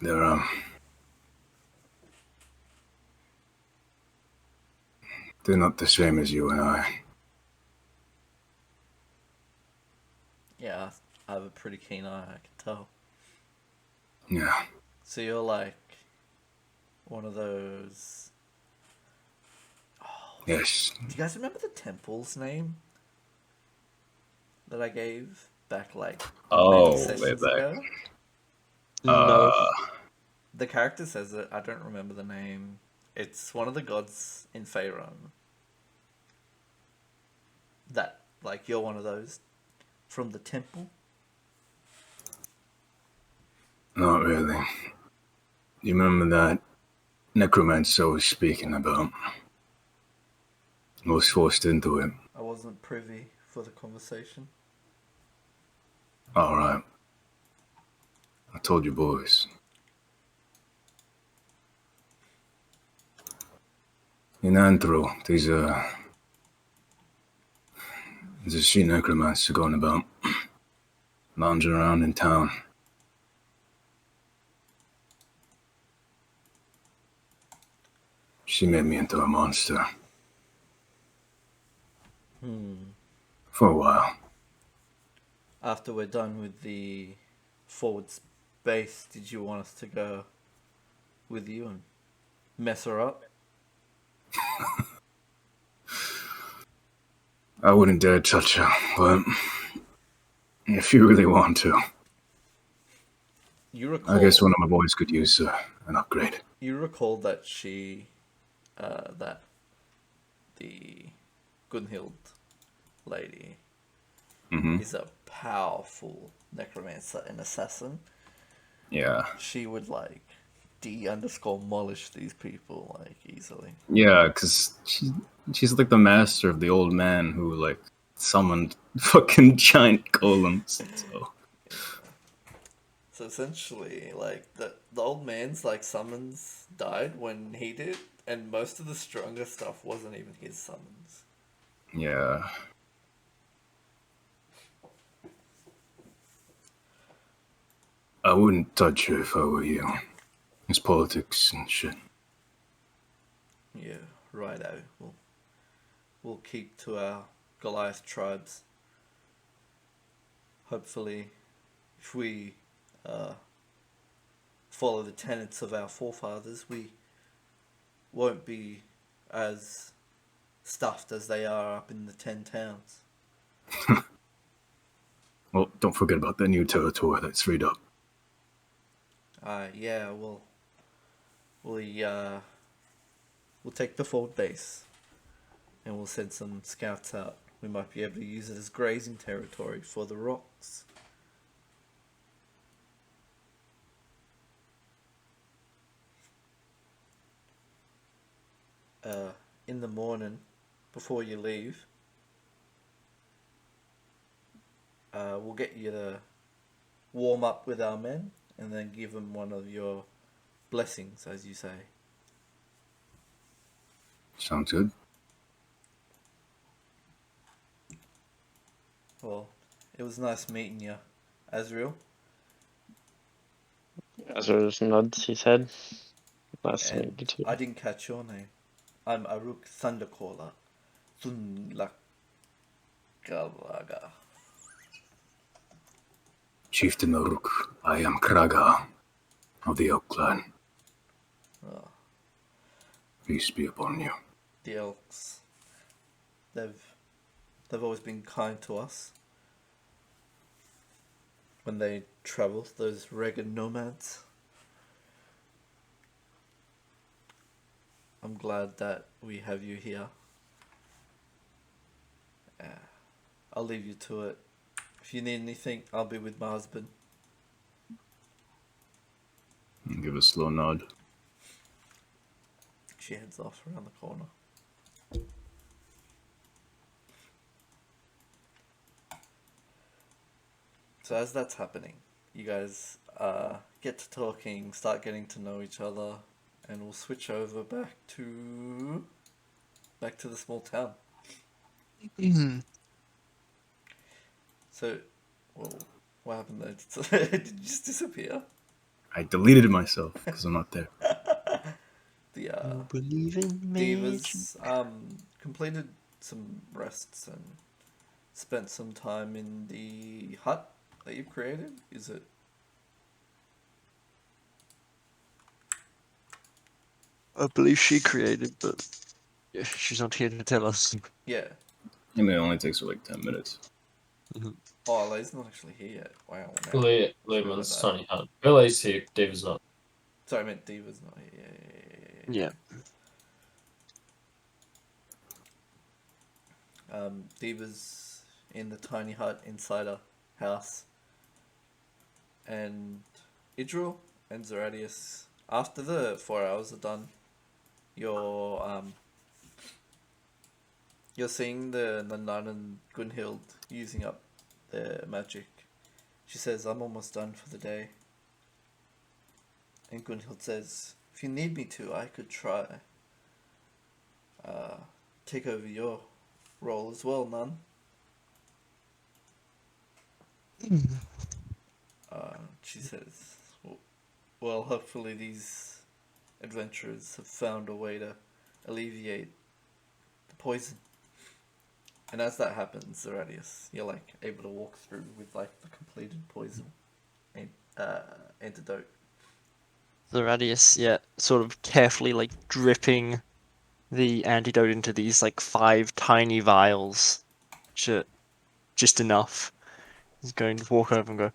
They're They're not the same as you and I. Yeah, I have a pretty keen eye, I can tell. Yeah. So you're like one of those. Yes. Do you guys remember the temple's name that I gave back like Oh, many way sessions back. ago? No. The character says it. I don't remember the name. It's one of the gods in Faerun. That, like, you're one of those from the temple. Not really. You remember that necromancer I was speaking about? I was forced into it. I wasn't privy for the conversation. Alright. I told you boys. In Anthro, there's a sea necromancer going about, lounging around in town. She made me into a monster. For a while. After we're done with the forward base, did you want us to go with you and mess her up? I wouldn't dare touch her, but if you really want to, You recall, I guess one of my boys could use an upgrade. you recall that she, that the Gunhild lady Mm-hmm. is a powerful necromancer and assassin. Yeah. She would like D_molish these people like easily. Yeah, because she's like the master of the old man who like summoned fucking giant golems. So essentially, like the old man's like summons died when he did, and most of the stronger stuff wasn't even his summons. Yeah. I wouldn't touch her if I were you. It's politics and shit. Yeah, righto. We'll keep to our Goliath tribes. Hopefully, if we follow the tenets of our forefathers, we won't be as stuffed as they are up in the 10 towns. Well, don't forget about that new territory that's freed up. Yeah, we'll take the forward base, and we'll send some scouts out. We might be able to use it as grazing territory for the rocks. In the morning, before you leave, we'll get you to warm up with our men, and then give them one of your blessings, as you say. Sounds good. Well, it was nice meeting you, Azriel. Azra just nods his head. Nice to meet And you too. I didn't catch your name. I'm Aruk Thundercaller. Thunlakalaga. Chieftain Uruk, I am Kraga of the Elk Clan. Oh, Peace be upon you. the Elks. They've always been kind to us. When they travel, those ragged nomads. I'm glad that we have you here. I'll leave you to it. If you need anything, I'll be with my husband. Give a slow nod. She heads off around the corner. So as that's happening, you guys get to talking, start getting to know each other, and we'll switch over back to the small town. So, well, what happened there? Did you just disappear? I deleted myself because I'm not there. The You believe in magic? Diva's completed some rests and spent some time in the hut that you've created. Is it? I believe she created, but yeah, she's not here to tell us. Yeah. I mean, it only takes her like 10 minutes. Oh, Lay's not actually here yet. Wow. Lehman's that. tiny hut. Billy's here. David's not. Sorry, I meant Diva's not here. Yeah. Diva's in the tiny hut inside a house. And Idril and Zeradius, after the 4 hours are done, you're seeing the nun and Gunhild using up their magic. She says, "I'm almost done for the day." And Gunhild says, "If you need me to, I could try take over your role as well, nun." She says, "Well, hopefully these adventurers have found a way to alleviate the poison." And as that happens, Zeradius, you're like able to walk through with like the completed poison and antidote. The Radius, yeah, sort of carefully like dripping the antidote into these like 5 tiny vials, just enough. He's going to walk over and go,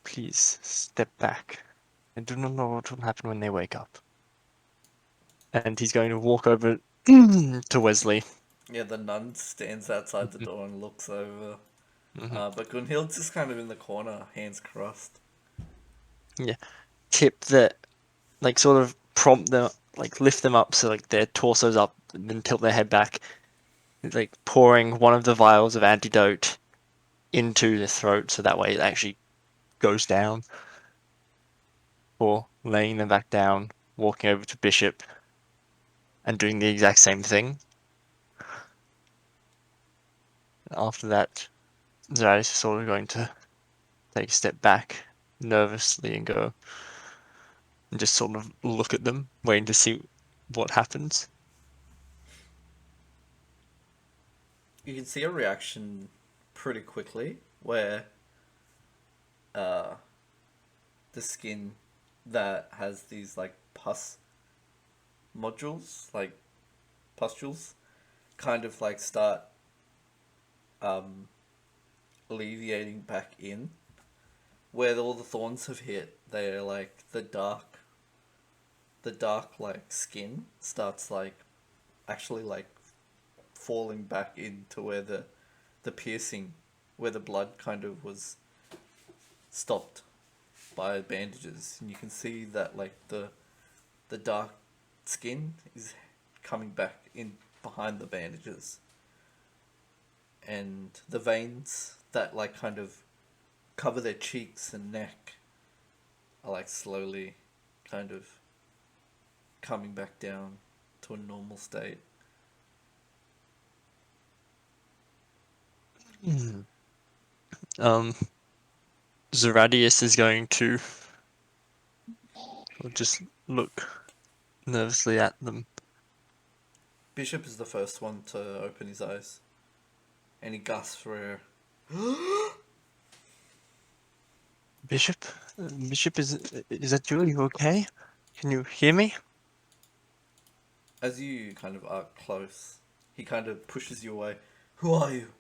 "Please step back. I do not know what will happen when they wake up." And he's going to walk over to Wesley. Yeah, the nun stands outside the door and looks over. But Gunhild's just kind of in the corner, hands crossed. Yeah, tip that, like, sort of prompt them, like lift them up so like their torso's up, and then tilt their head back, like pouring one of the vials of antidote into the throat so that way it actually goes down. Or laying them back down, walking over to Bishop, and doing the exact same thing. After that, Zarius is sort of going to take a step back nervously and go and just sort of look at them, waiting to see what happens. You can see a reaction pretty quickly where the skin that has these like pus modules, like pustules, kind of like start alleviating back in. Where all the thorns have hit, they're like the dark like skin starts like actually like falling back into where the piercing, where the blood kind of was stopped by bandages, and you can see that like the dark skin is coming back in behind the bandages, and the veins that like kind of cover their cheeks and neck are like slowly kind of coming back down to a normal state. Zeradius is going to just look nervously at them. Bishop is the first one to open his eyes, and he gasps for air. Bishop? Bishop, is that you? Are you okay? Can you hear me? As you kind of are close, he kind of pushes you away. "Who are you?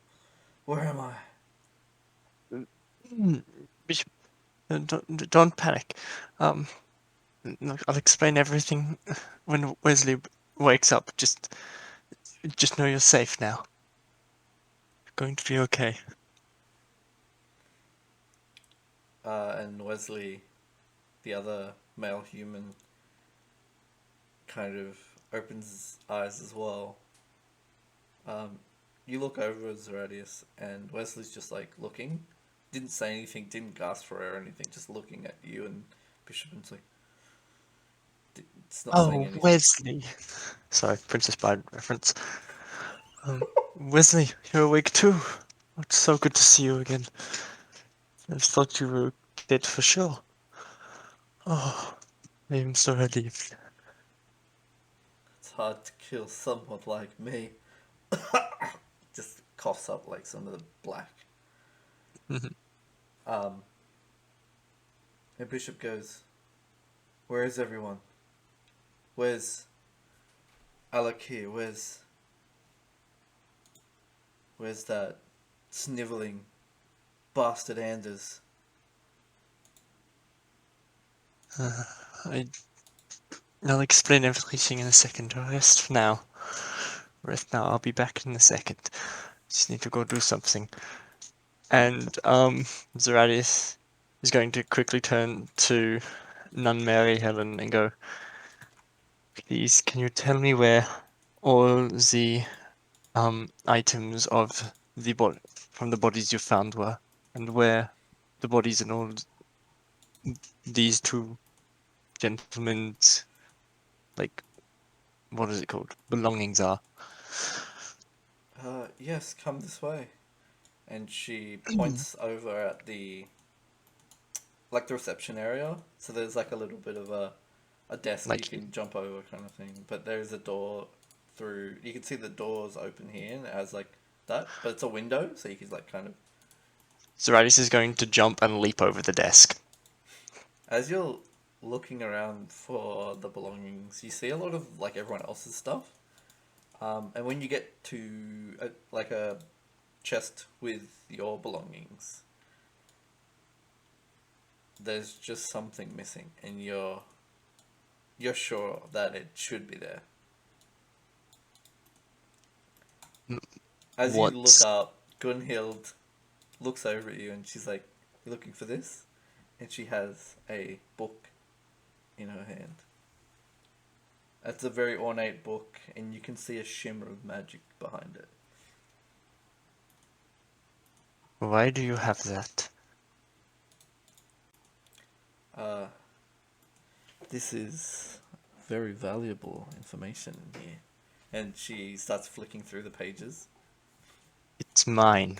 Where am I?" Bishop, don't panic. Look, I'll explain everything when Wesley wakes up. Just know you're safe now. You're going to be okay. And Wesley, the other male human, kind of opens his eyes as well. You look over at Zeradius, and Wesley's just like looking. Didn't say anything, didn't gasp for air or anything, just looking at you and Bishop, and it's like, it's not saying anything. Wesley. Sorry, Princess Bride reference. Wesley, you're awake too. It's so good to see you again. I thought you were dead for sure. Oh, I'm so relieved. it's hard to kill someone like me. Just coughs up like some of the black. Mhm. And Bishop goes, "Where is everyone? Where's Alakir? Where's that sniveling bastard Anders?" I'll explain everything in a second. Rest now. Rest now. I'll be back in a second. Just need to go do something. And Zeradius is going to quickly turn to Nun Mary Helen and go, "Please, can you tell me where all the items of the from the bodies you found were, and where the bodies and all these two gentlemen's, like, what is it called, belongings are?" Yes, come this way. And she points over at the reception area. So there's like a little bit of a desk you Like, can jump over kind of thing. But there's a door through. You can see the doors open here, and it has like that, but it's a window, so you can like kind of. Zeradius is going to jump and leap over the desk. As you're looking around for the belongings, you see a lot of like everyone else's stuff. And when you get to a chest with your belongings, there's just something missing, and you're sure that it should be there. As you look What's up, Gunhild looks over at you and she's like, "You looking for this?" And she has a book in her hand. It's a very ornate book, and you can see a shimmer of magic behind it. Why do you have that? This is very valuable information in here. And she starts flicking through the pages. It's mine.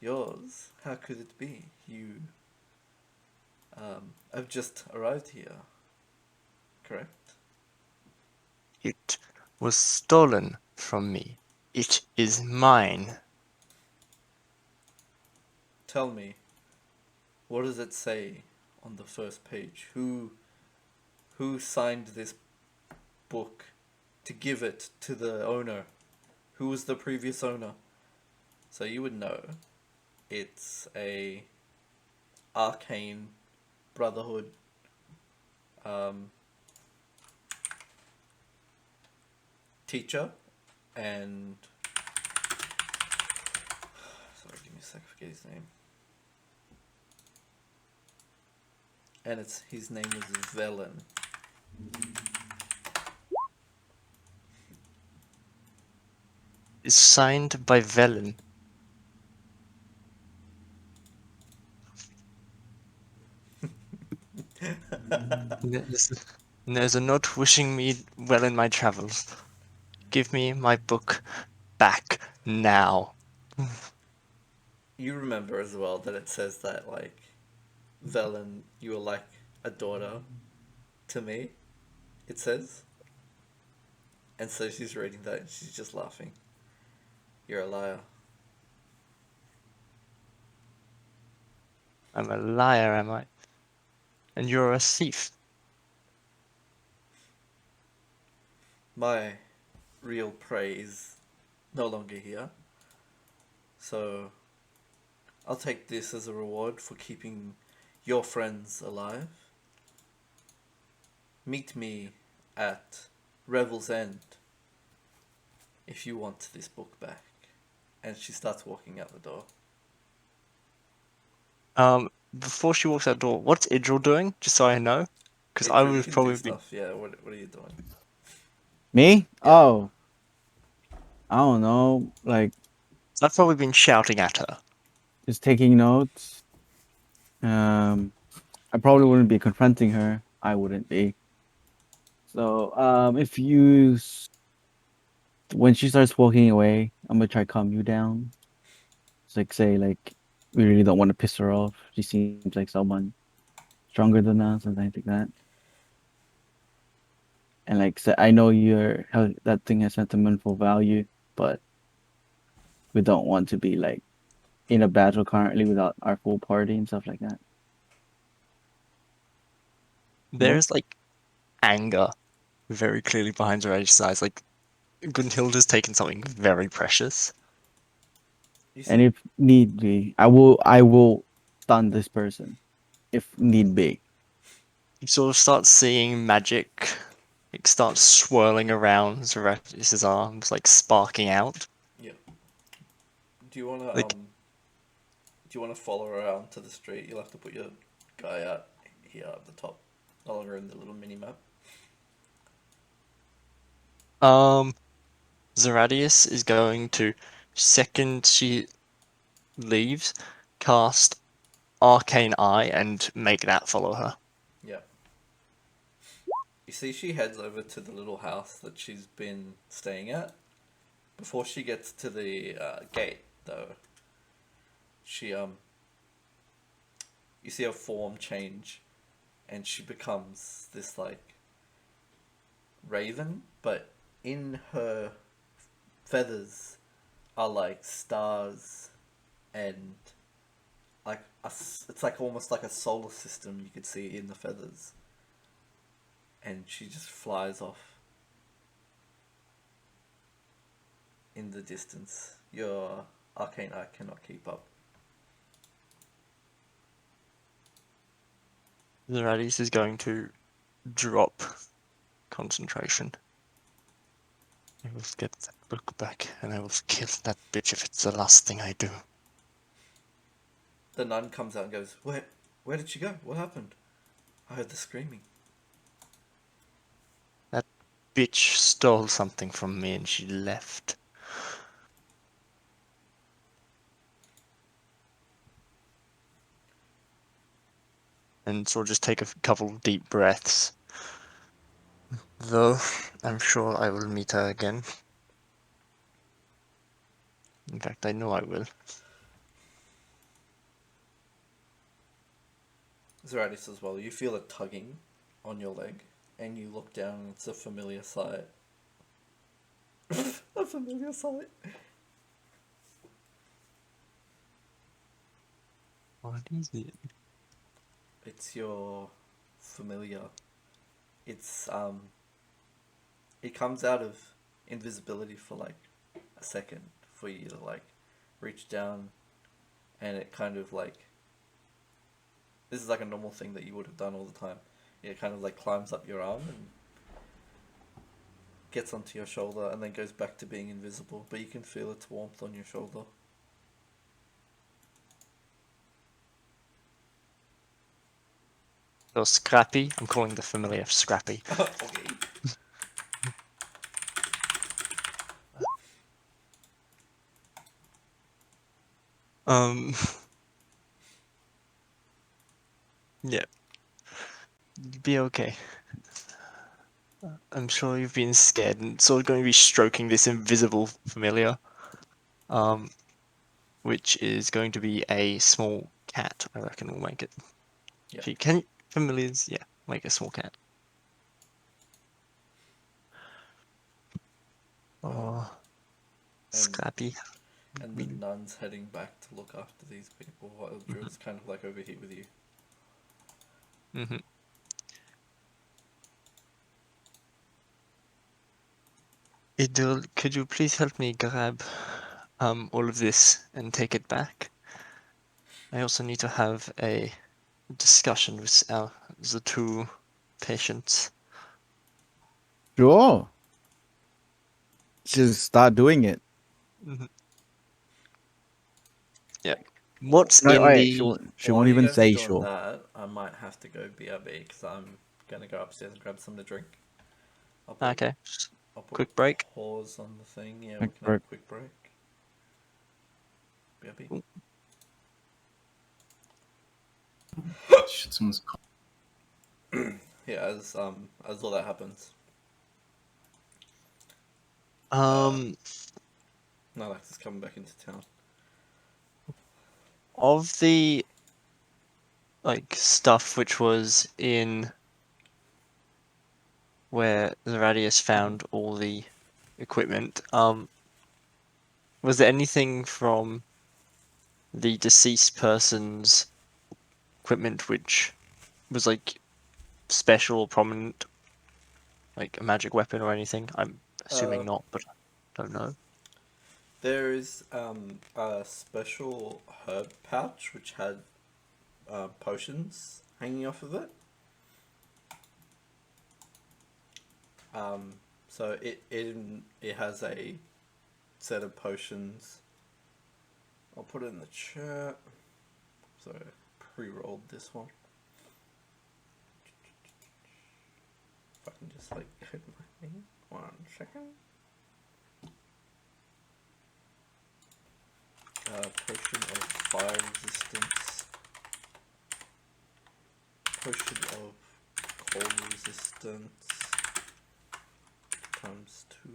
Yours? How could it be? You have just arrived here, correct? It was stolen from me. It is mine. Tell me, what does it say on the first page? Who signed this book to give it to the owner? Who was the previous owner? So you would know it's a arcane brotherhood teacher, and sorry, give me a sec, I forget his name. And his name is Velen. It's signed by Velen. There's a note wishing me well in my travels. Give me my book back now. You remember as well that it says that, like, Velen, you were like a daughter to me, it says. And so she's reading that and she's just laughing. You're a liar. I'm a liar, am I? And you're a thief. My real prey is no longer here. So I'll take this as a reward for keeping your friends alive. Meet me at Revel's End if you want this book back. And she starts walking out the door. Before she walks out the door, what's Idril doing? Just so I know. Because I Idra, you would can do probably be. stuff. Yeah, what are you doing? Me? Yeah. Oh, I don't know. Like, I've probably been shouting at her. just taking notes. I probably wouldn't be confronting her. I wouldn't be. So, if you, when she starts walking away, I'm gonna try to calm you down. It's like, say, like, we really don't want to piss her off. She seems like someone stronger than us, and I think that. And like I know that thing has sentimental value, but we don't want to be like in a battle currently without our full party and stuff like that. There's like anger very clearly behind Zaradius' eyes. Like Gunhilda's taken something very precious. You And see, if need be, I will stun this person if need be. You sort of start seeing magic like start swirling around Zaradius' arms, like sparking out. yeah. Do you wanna Like do you wanna follow around to the street? You'll have to put your guy out here at the top, no longer in the little mini map. Zaradius is going to, second she leaves, cast Arcane Eye and make that follow her. Yeah. You see, she heads over to the little house that she's been staying at. Before she gets to the gate, though, she you see her form change, and she becomes this like raven, but in her feathers are like stars, and like it's like almost like a solar system you could see in the feathers, and she just flies off in the distance. Your arcane eye cannot keep up. Zaradius is going to drop concentration. I will get that book back and I will kill that bitch if it's the last thing I do. The nun comes out and goes, Where did she go? What happened? I heard the screaming." That bitch stole something from me and she left. And so I'll just take a couple deep breaths. Though, I'm sure I will meet her again. In fact, I know I will. Zeradis as well. You feel a tugging on your leg, and you look down, and it's a familiar sight. A familiar sight. What is it? It's your familiar. It's It comes out of invisibility for like a second for you to like reach down, and it kind of like, this is like a normal thing that you would have done all the time. It kind of like climbs up your arm and gets onto your shoulder and then goes back to being invisible, but you can feel its warmth on your shoulder. So Scrappy, I'm calling the familiar Scrappy. Okay. Yeah. You'll be okay. I'm sure you've been scared and sort of going to be stroking this invisible familiar. Which is going to be a small cat, I reckon we'll make it. Yeah. Familiars, yeah, make a small cat. Oh, Scrappy. And the nun's heading back to look after these people while Drew's kind of like over here with you. Mm-hmm. Idil, could you please help me grab all of this and take it back? I also need to have a discussion with the two patients. Sure. Just start doing it. Mm-hmm. Yeah. What's No, in wait, the... she While won't you even guys are say doing sure. that, I might have to go BRB because I'm gonna go upstairs and grab something to drink. Okay. I'll put Quick break. pause on the thing. Yeah, Quick we can have a break. quick break. BRB. Cool. Shit, someone's calling. Yeah, as all that happens, Nalax is coming back into town. Of the like stuff which was in where Zeradius found all the equipment. Was there anything from the deceased person's equipment which was like special or prominent, like a magic weapon or anything? I'm assuming not, but I don't know. There is a special herb pouch which had potions hanging off of it. So it has a set of potions. I'll put it in the chat. So I pre-rolled this one. If I can just like hit my thing. 1 second. Potion of fire resistance. Potion of cold resistance. Times 2.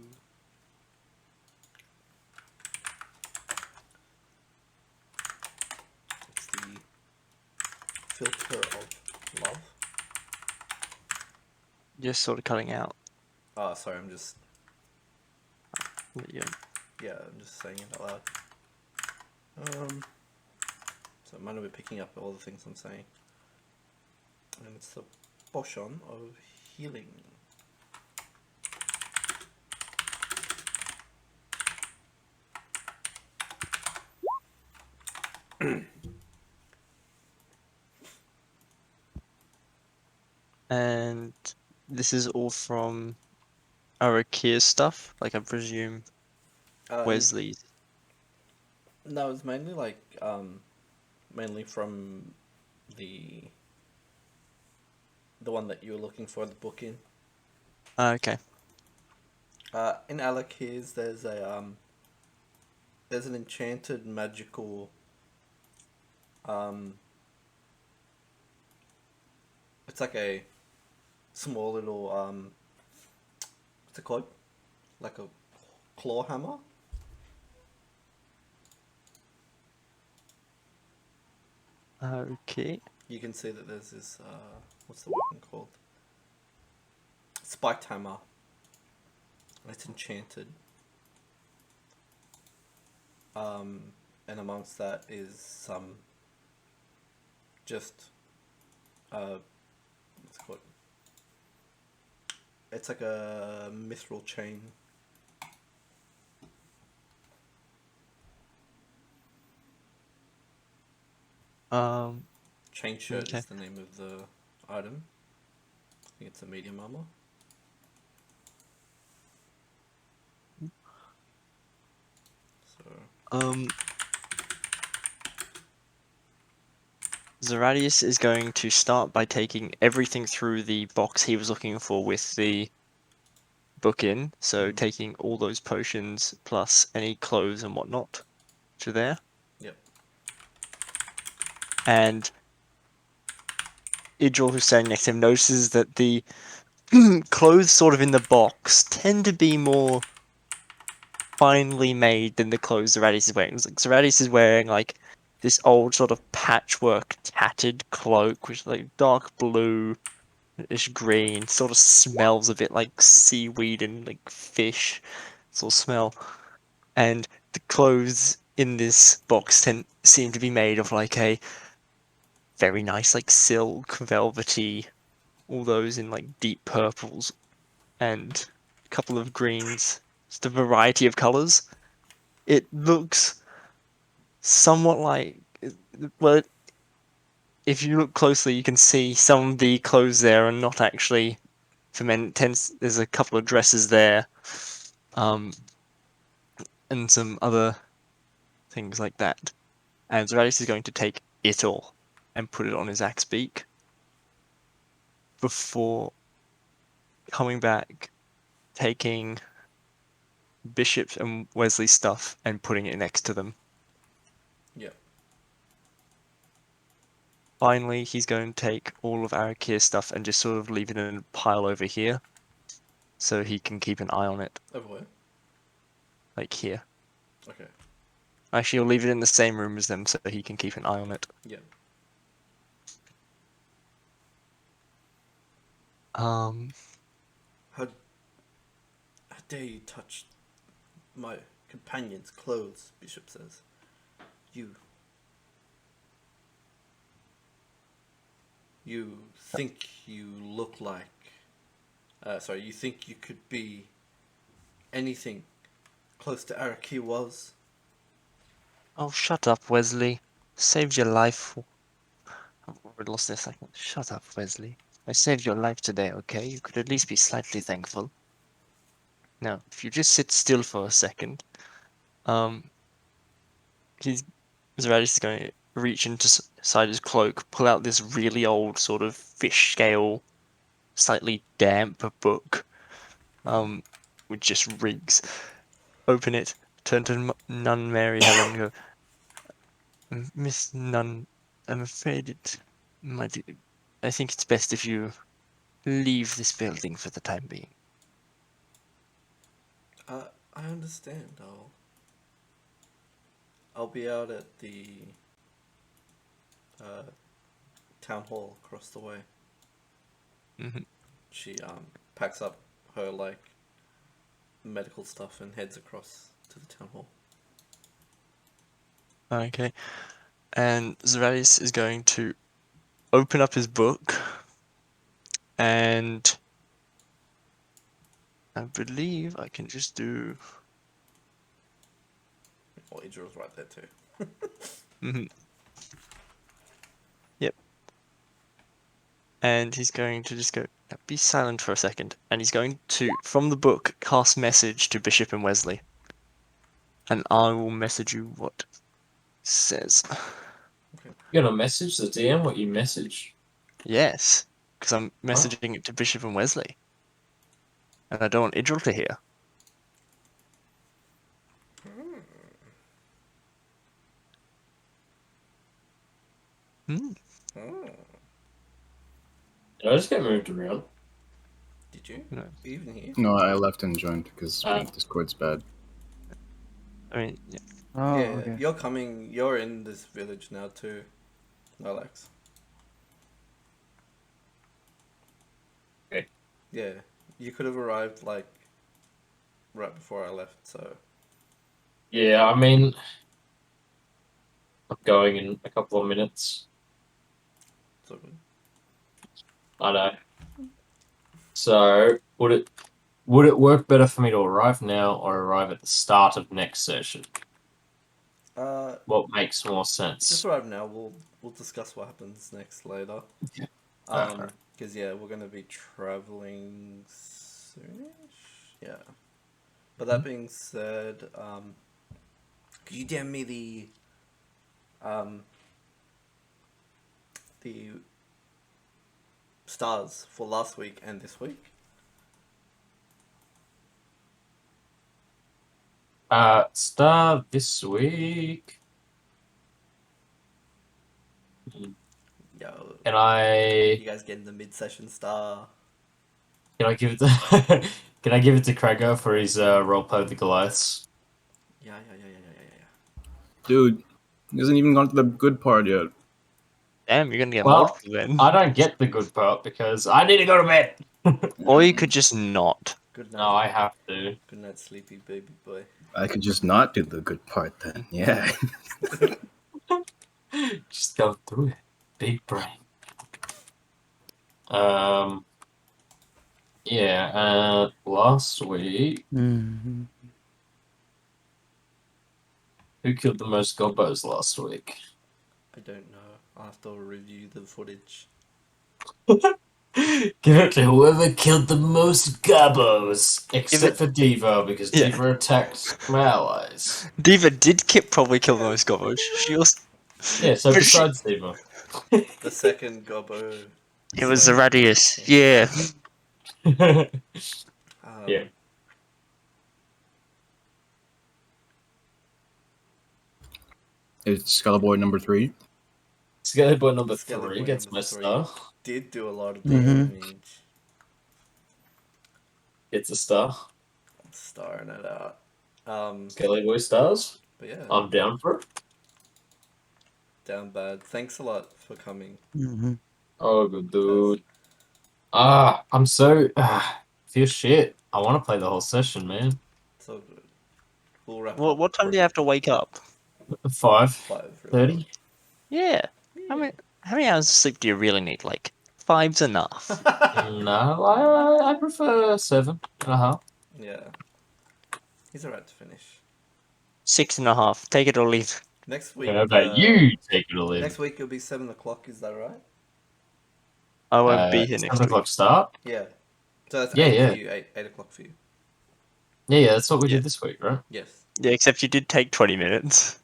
It's the filter of love. Just sort of cutting out. Oh, sorry, I'm just Yeah. I'm just saying it out loud. So I might not be picking up all the things I'm saying. And it's the potion of healing. And this is all from Arakir's stuff, like I presume Wesley's. No, it's mainly like mainly from the one that you were looking for the book in. Okay. In Alakir's, there's an enchanted magical it's like a small little what's it called? Like a claw hammer. Okay. You can see that there's this what's the weapon called? Spiked hammer. It's enchanted. And amongst that is some just what's it called? It's like a mithril chain. Chain shirt Okay. is the name of the item. I think it's a medium armor. So Zeradius is going to start by taking everything through the box he was looking for with the book in. So taking all those potions plus any clothes and whatnot to there. Yep. And Idril, who's standing next to him, notices that the clothes sort of in the box tend to be more finely made than the clothes Zeradius is wearing. Like Zeradius is wearing like this old sort of patchwork tattered cloak, which is like dark blue, ish green, sort of smells a bit like seaweed and like fish sort of smell. And the clothes in this box seem to be made of like a very nice like silk, velvety, all those in like deep purples and a couple of greens, just a variety of colors. It looks somewhat like, well, if you look closely, you can see some of the clothes there are not actually for men. There's a couple of dresses there, and some other things like that. And Zeradius is going to take it all and put it on his axe beak before coming back, taking Bishop and Wesley's stuff and putting it next to them. Yep. Finally, he's going to take all of Arakir's stuff and just sort of leave it in a pile over here, so he can keep an eye on it. Over where? Like here. Okay. Actually, he'll leave it in the same room as them, so he can keep an eye on it. Yep. dare you touch my companion's clothes? Bishop says. You think you look like. You think you could be anything close to Araki was? Oh, shut up, Wesley. Saved your life. We lost this second. Shut up, Wesley. I saved your life today, okay? You could at least be slightly thankful. Now, if you just sit still for a second, Zeradius is going to reach inside his cloak, pull out this really old sort of fish scale, slightly damp book, which just reeks. Open it, turn to Nun Mary Helen, and go, Miss Nun, I'm afraid I think it's best if you leave this building for the time being. I understand. I'll be out at the town hall across the way. Mhm. She packs up her medical stuff and heads across to the town hall. Okay. And Zeradius is going to open up his book, and I believe I can just do. Oh, Idril's right there too. Yep. And he's going to just go, be silent for a second. And he's going to, from the book, cast message to Bishop and Wesley. And I will message you what it says. You're gonna message the DM what you message? Yes, because I'm messaging it to Bishop and Wesley. And I don't want Idril to hear. Hmm. Did I just get moved around? Did you? No. Are you even here? No, I left and joined because Discord's bad. I mean, yeah. Oh, Yeah, okay. you're coming. You're in this village now too, Alex. Okay. Yeah, you could have arrived right before I left. So Yeah, I mean, I'm going in a couple of minutes. it's all good. I know. So would it work better for me to arrive now or arrive at the start of next session? What makes more sense? Just arrive now. We'll discuss what happens next later. Okay. Because we're gonna be traveling soonish. Yeah. But that being said, could you DM me the stars for last week and this week? Star this week. Yo, Can I? you guys getting the mid-session star? Can I give it to? Can I give it to Krager for his role play with the Goliaths? Yeah. Dude, he hasn't even gone to the good part yet. Damn, you're gonna get Well, multiple then. I don't get the good part because I need to go to bed. Or you could just not. Good night. No, I have to. Good night, sleepy baby boy. I could just not do the good part then. Yeah. Just go through it. Big brain. Yeah, last week, Mm-hmm. who killed the most gobbos last week? I don't know. I'll have to review the footage. Give it to whoever killed the most gobbos, except for Diva, because Yeah. Diva attacked my allies. Diva did probably kill the most garbage. She also. Yeah, so But she- besides Diva. The second gobbo. It was the Radius. Yeah. Yeah. It's Scalaboy number 3. Skelly Boy number Skelly 3 Boy gets number my 3. star. Did do a lot of Mhm. damage. Gets a star. Starring it out. Skelly Boy stars. But yeah, I'm down for it. down bad. Thanks a lot for coming. Mm-hmm. Oh, good dude. I'm so. Feel shit. I want to play the whole session, man. So good. We'll wrap Well, up. what time do you have to wake up? 5:30. Yeah. How many hours of sleep do you really need? Like, 5's enough. No, I prefer 7.5. Yeah. He's alright to finish. 6.5. Take it or leave it. Next week. How about you take it or leave Next it? week it'll be 7 o'clock. Is that right? I won't be here next 7 week. o'clock start? Yeah. So that's Yeah, 8 yeah. for you. 8 o'clock for you. Yeah, that's what we Yeah. did this week, right? Yes. Yeah, except you did take 20 minutes.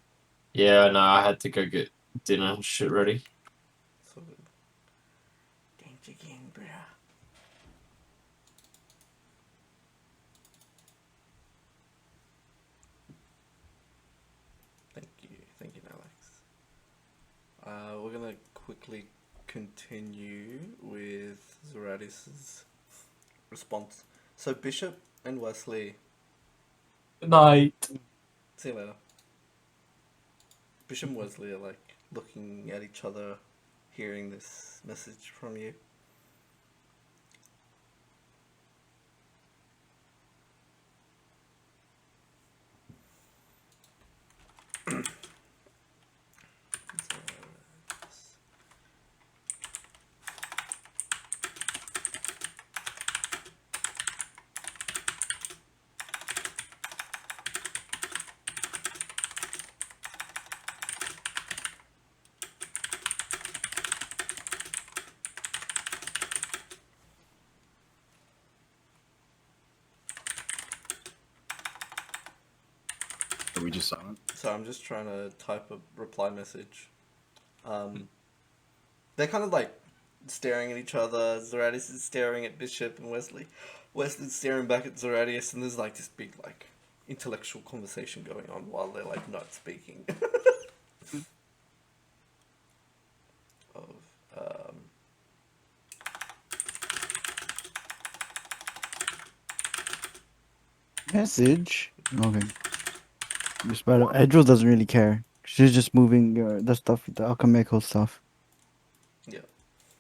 Yeah, no, I had to go get dinner and shit ready. So good. Danger game, bruh. Thank you, Alex. We're gonna quickly continue with Zoradis's response. So Bishop and Wesley. Good night. See you later. Bishop and Wesley are like looking at each other, hearing this message from you. Are we just silent? So I'm just trying to type a reply message. They're kind of like staring at each other. Zoradius is staring at Bishop and Wesley. Wesley's staring back at Zoradius, and there's like this big like intellectual conversation going on while they're like not speaking. Message. Okay. Just by the Edril doesn't really care. She's just moving the stuff, the alchemical stuff. Yeah.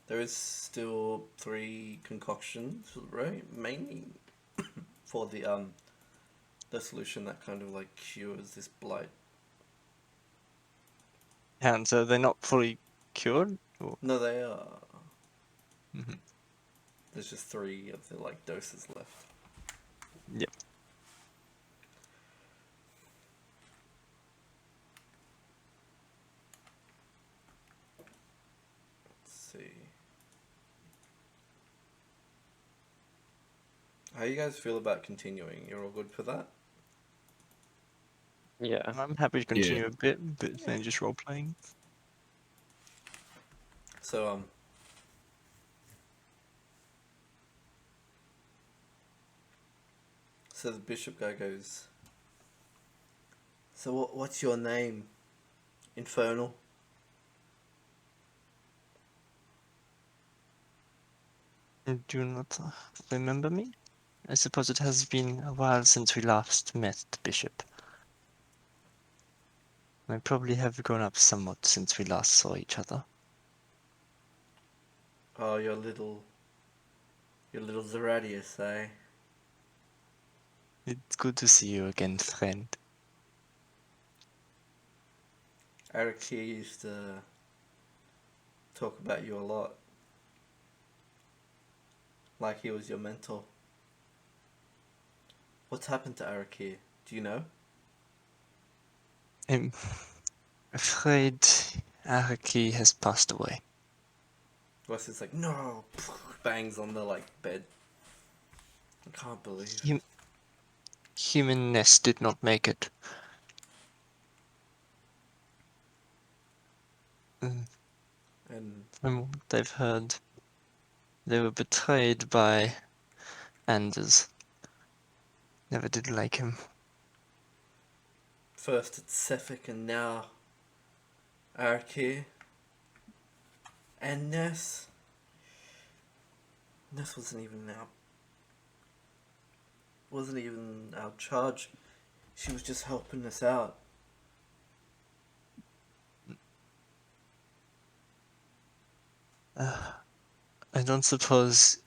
There is still 3 concoctions remaining for the solution that kind of like cures this blight. And so they're not fully cured? Or... No, they are. Mhm. There's just 3 of the like doses left. Yep. Let's see. How you guys feel about continuing? You're all good for that? Yeah. I'm happy to continue a bit, but then just role playing. So so the bishop guy goes, so what's your name? Infernal? Do you not remember me? I suppose it has been a while since we last met, Bishop. I probably have grown up somewhat since we last saw each other. Oh, your little Zeradius, eh? It's good to see you again, friend. Araki used to talk about you a lot. Like he was your mentor. What's happened to Araki? Do you know? I'm afraid Araki has passed away. Wesley's like, no! Bangs on the like bed. I can't believe. Humanness did not make it. And From what I've heard, they were betrayed by Anders. Never did like him. first it's Sefik and now Araki. And Ness. Ness wasn't even our charge. She was just helping us out. I don't suppose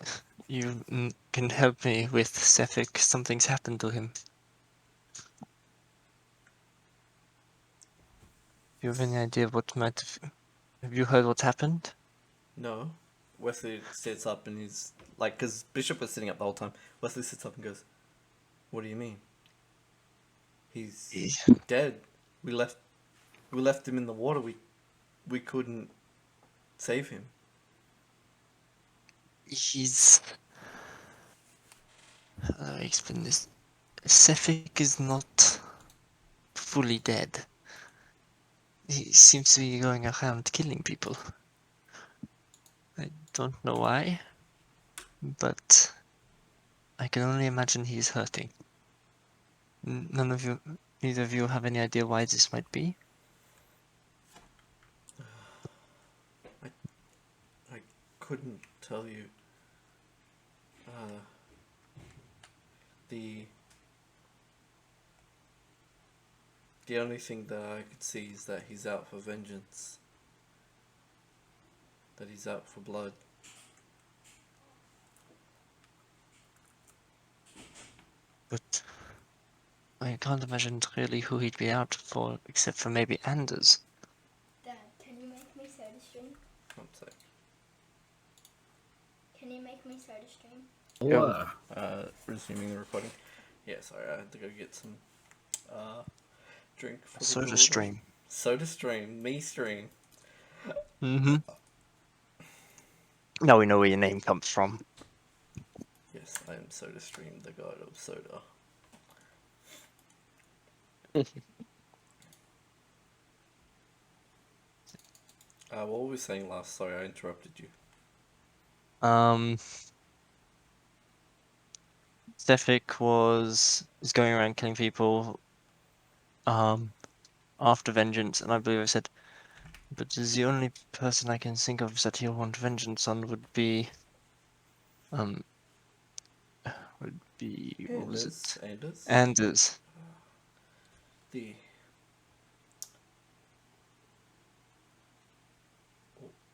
you can help me with Sefik. Something's happened to him. Do you have any idea what might have you heard what happened? No. Wesley sits up and he's like, because Bishop was sitting up the whole time. Wesley sits up and goes, "What do you mean? He's dead. We left him in the water. We couldn't save him." He's... How do I explain this? Sefik is not fully dead. He seems to be going around killing people. I don't know why, but I can only imagine he's hurting. Neither of you have any idea why this might be? I couldn't tell you. The only thing that I could see is that he's out for vengeance. That he's out for blood. But I can't imagine really who he'd be out for, except for maybe Anders. Dad, can you make me Soda Stream? One sec. Can you make me Soda Stream? Resuming the recording. Yeah, sorry, I had to go get some drink for the Soda daughter. stream. Soda Stream. Me Stream. Mm-hmm. Now we know where your name comes from. Yes, I am Soda Stream, the god of soda. What were we saying last? Sorry, I interrupted you. Sefik is going around killing people after vengeance, and I believe I said, but the only person I can think of that he'll want vengeance on would be what was it? Anders.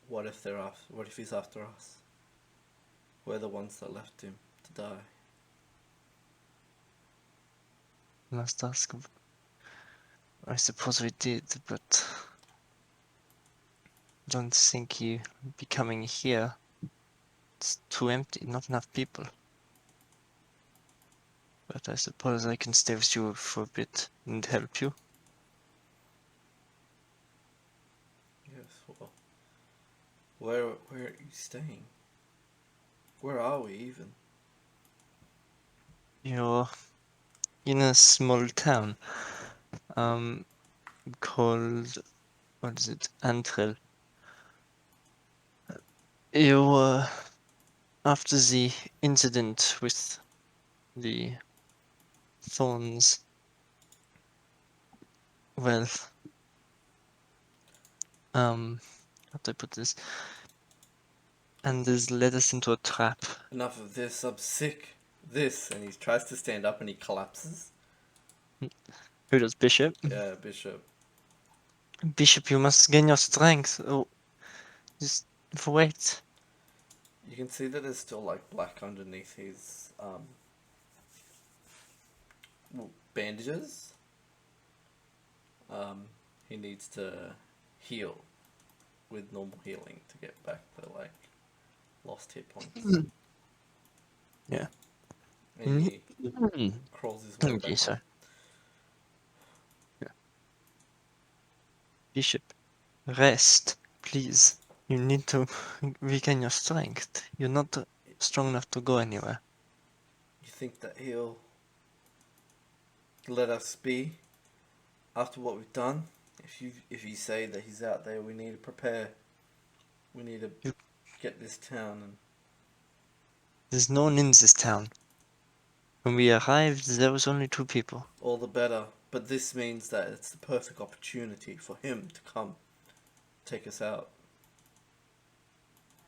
What if he's after us? We're the ones that left him to die. Must ask. I suppose we did, but don't think he'd be coming here. It's too empty, not enough people. But I suppose I can stay with you for a bit and help you. Yes, well, where are you staying? Where are we even? You're in a small town, called, what is it, Antrel. You, after the incident with the thorns, well, how do I put this? Anders led us into a trap. Enough of this, I'm sick. This, and he tries to stand up and he collapses. Who does, Bishop? Yeah, Bishop. Bishop, you must gain your strength. Oh, just wait. You can see that there's still like black underneath his bandages. He needs to heal with normal healing to get back the like lost hit points. Yeah. And he crawls his way back. Sorry. Yeah. Bishop, rest, please. You need to regain your strength. You're not strong enough to go anywhere. You think that he'll let us be after what we've done? If you say that he's out there, we need to prepare. We need to get this town and... There's no one in this town. When we arrived, there was only 2 people. All the better. But this means that it's the perfect opportunity for him to come take us out.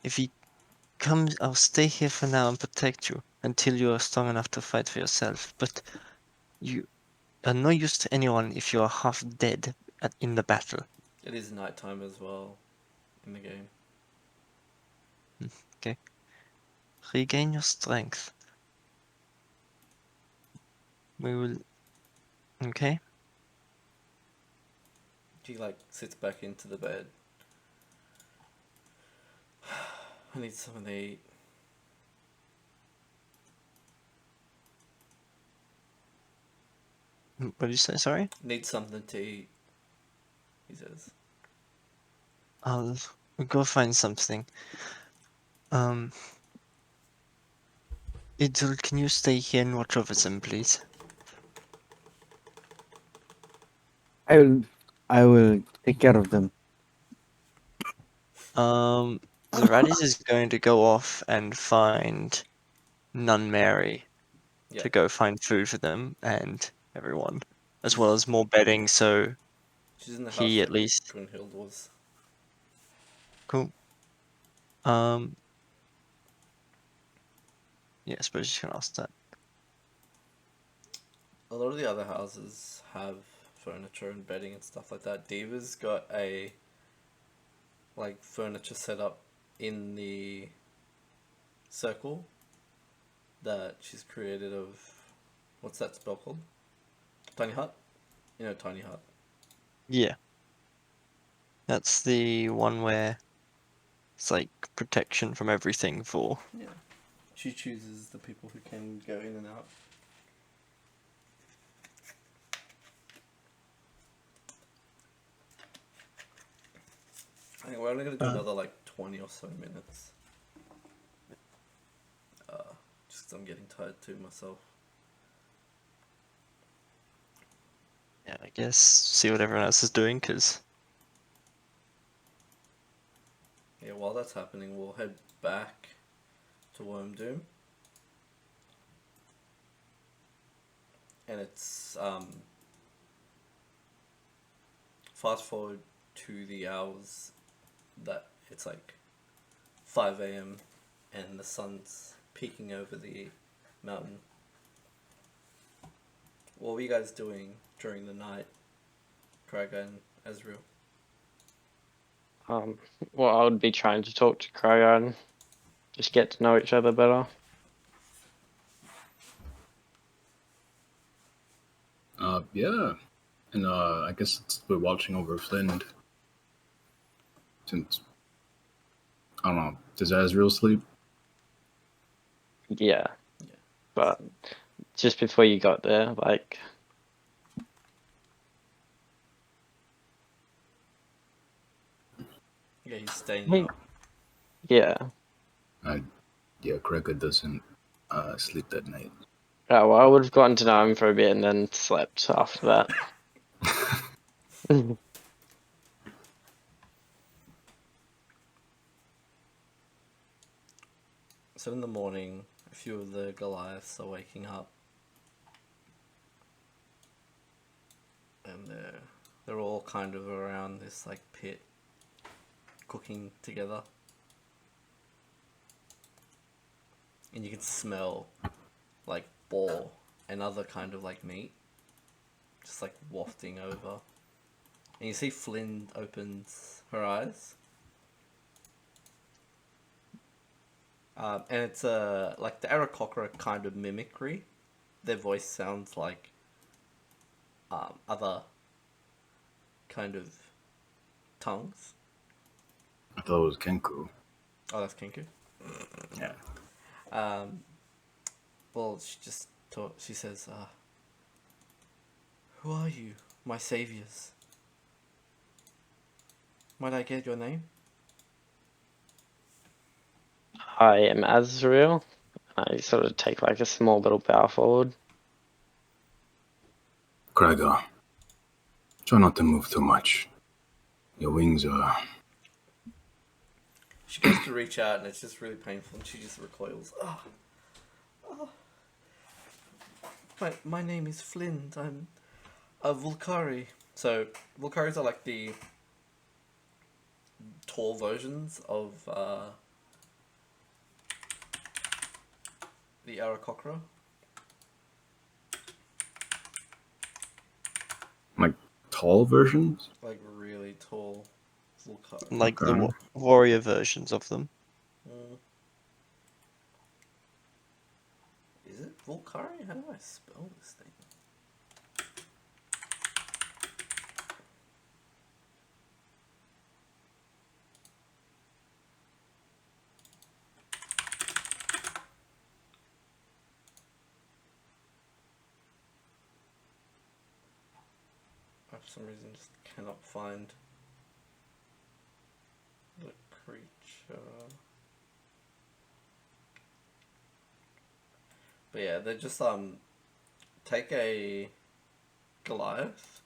If he comes, I'll stay here for now and protect you until you are strong enough to fight for yourself. But you are no use to anyone if you are half dead in the battle. It is nighttime as well in the game. Okay. regain your strength. We will. Okay. She like sits back into the bed. I need something to eat. What did you say? Sorry. Need something to eat. He says. I'll go find something. Idul, can you stay here and watch over them, please? I will take care of them. Zeradis is going to go off and find Nun Mary Yeah. to go find food for them and everyone, as She's- well as more bedding, so She's in the house he that at least. Brunhild was. Cool. Yeah, I suppose you can ask that. A lot of the other houses have furniture and bedding and stuff like that. Diva's got a like furniture set up in the circle that she's created of what's that spell called? Tiny hut? You know, tiny hut. Yeah. That's the one where it's like protection from everything for. Yeah. She chooses the people who can go in and out. I think we're only going to do another like 20 or so minutes. Just 'cause I'm getting tired too myself. Yeah, I guess see what everyone else is doing, because Yeah, while that's happening, we'll head back to Worm Doom. And it's fast forward to the hours that it's like 5 a.m. and the sun's peeking over the mountain. What were you guys doing during the night, Kraga and Ezreal? Well, I would be trying to talk to Cryo and just get to know each other better. Yeah. And I guess we're watching over Flynn. Since I don't know, does Azrael sleep? Yeah. Yeah. But just before you got there, like, Yeah, he's staying Hey. up. yeah. Yeah, Gregor doesn't sleep that night. Oh, well, I would have gotten to know him for a bit and then slept after that. So in the morning, a few of the Goliaths are waking up. And they're all kind of around this like pit, cooking together. And you can smell like boar and other kind of like meat just like wafting over. And you see Flynn opens her eyes. And it's like the Aarakocra kind of mimicry. Their voice sounds like other kind of tongues. I thought it was Kenku. Oh, that's Kenku. Yeah. Well, she says, "Who are you, my saviors? Might I get your name?" I am Azrael. I sort of take like a small little bow forward. Gregor, try not to move too much. Your wings are. She goes to reach out, and it's just really painful, and she just recoils. My name is Flynn. I'm a Vulkari. So Vulkaris are like the tall versions of the Aarakocra. Like tall versions? Like really tall Vulkari. like the Okay. warrior versions of them. Volcari? How do I spell this thing? I, for some reason, just cannot find the creature. But yeah, they just take a Goliath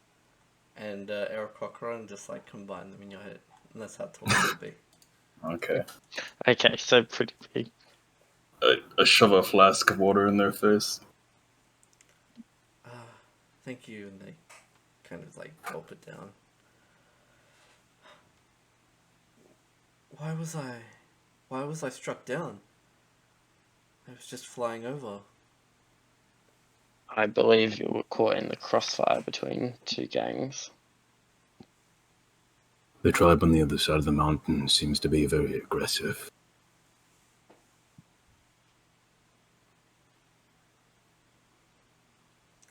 and Aarakocra and just like combine them in your head, and that's how tall it would be. Okay. Okay, so pretty big. I shove a flask of water in their face. Thank you, and they kind of like gulp it down. Why was I struck down? I was just flying over. I believe you were caught in the crossfire between two gangs. The tribe on the other side of the mountain seems to be very aggressive.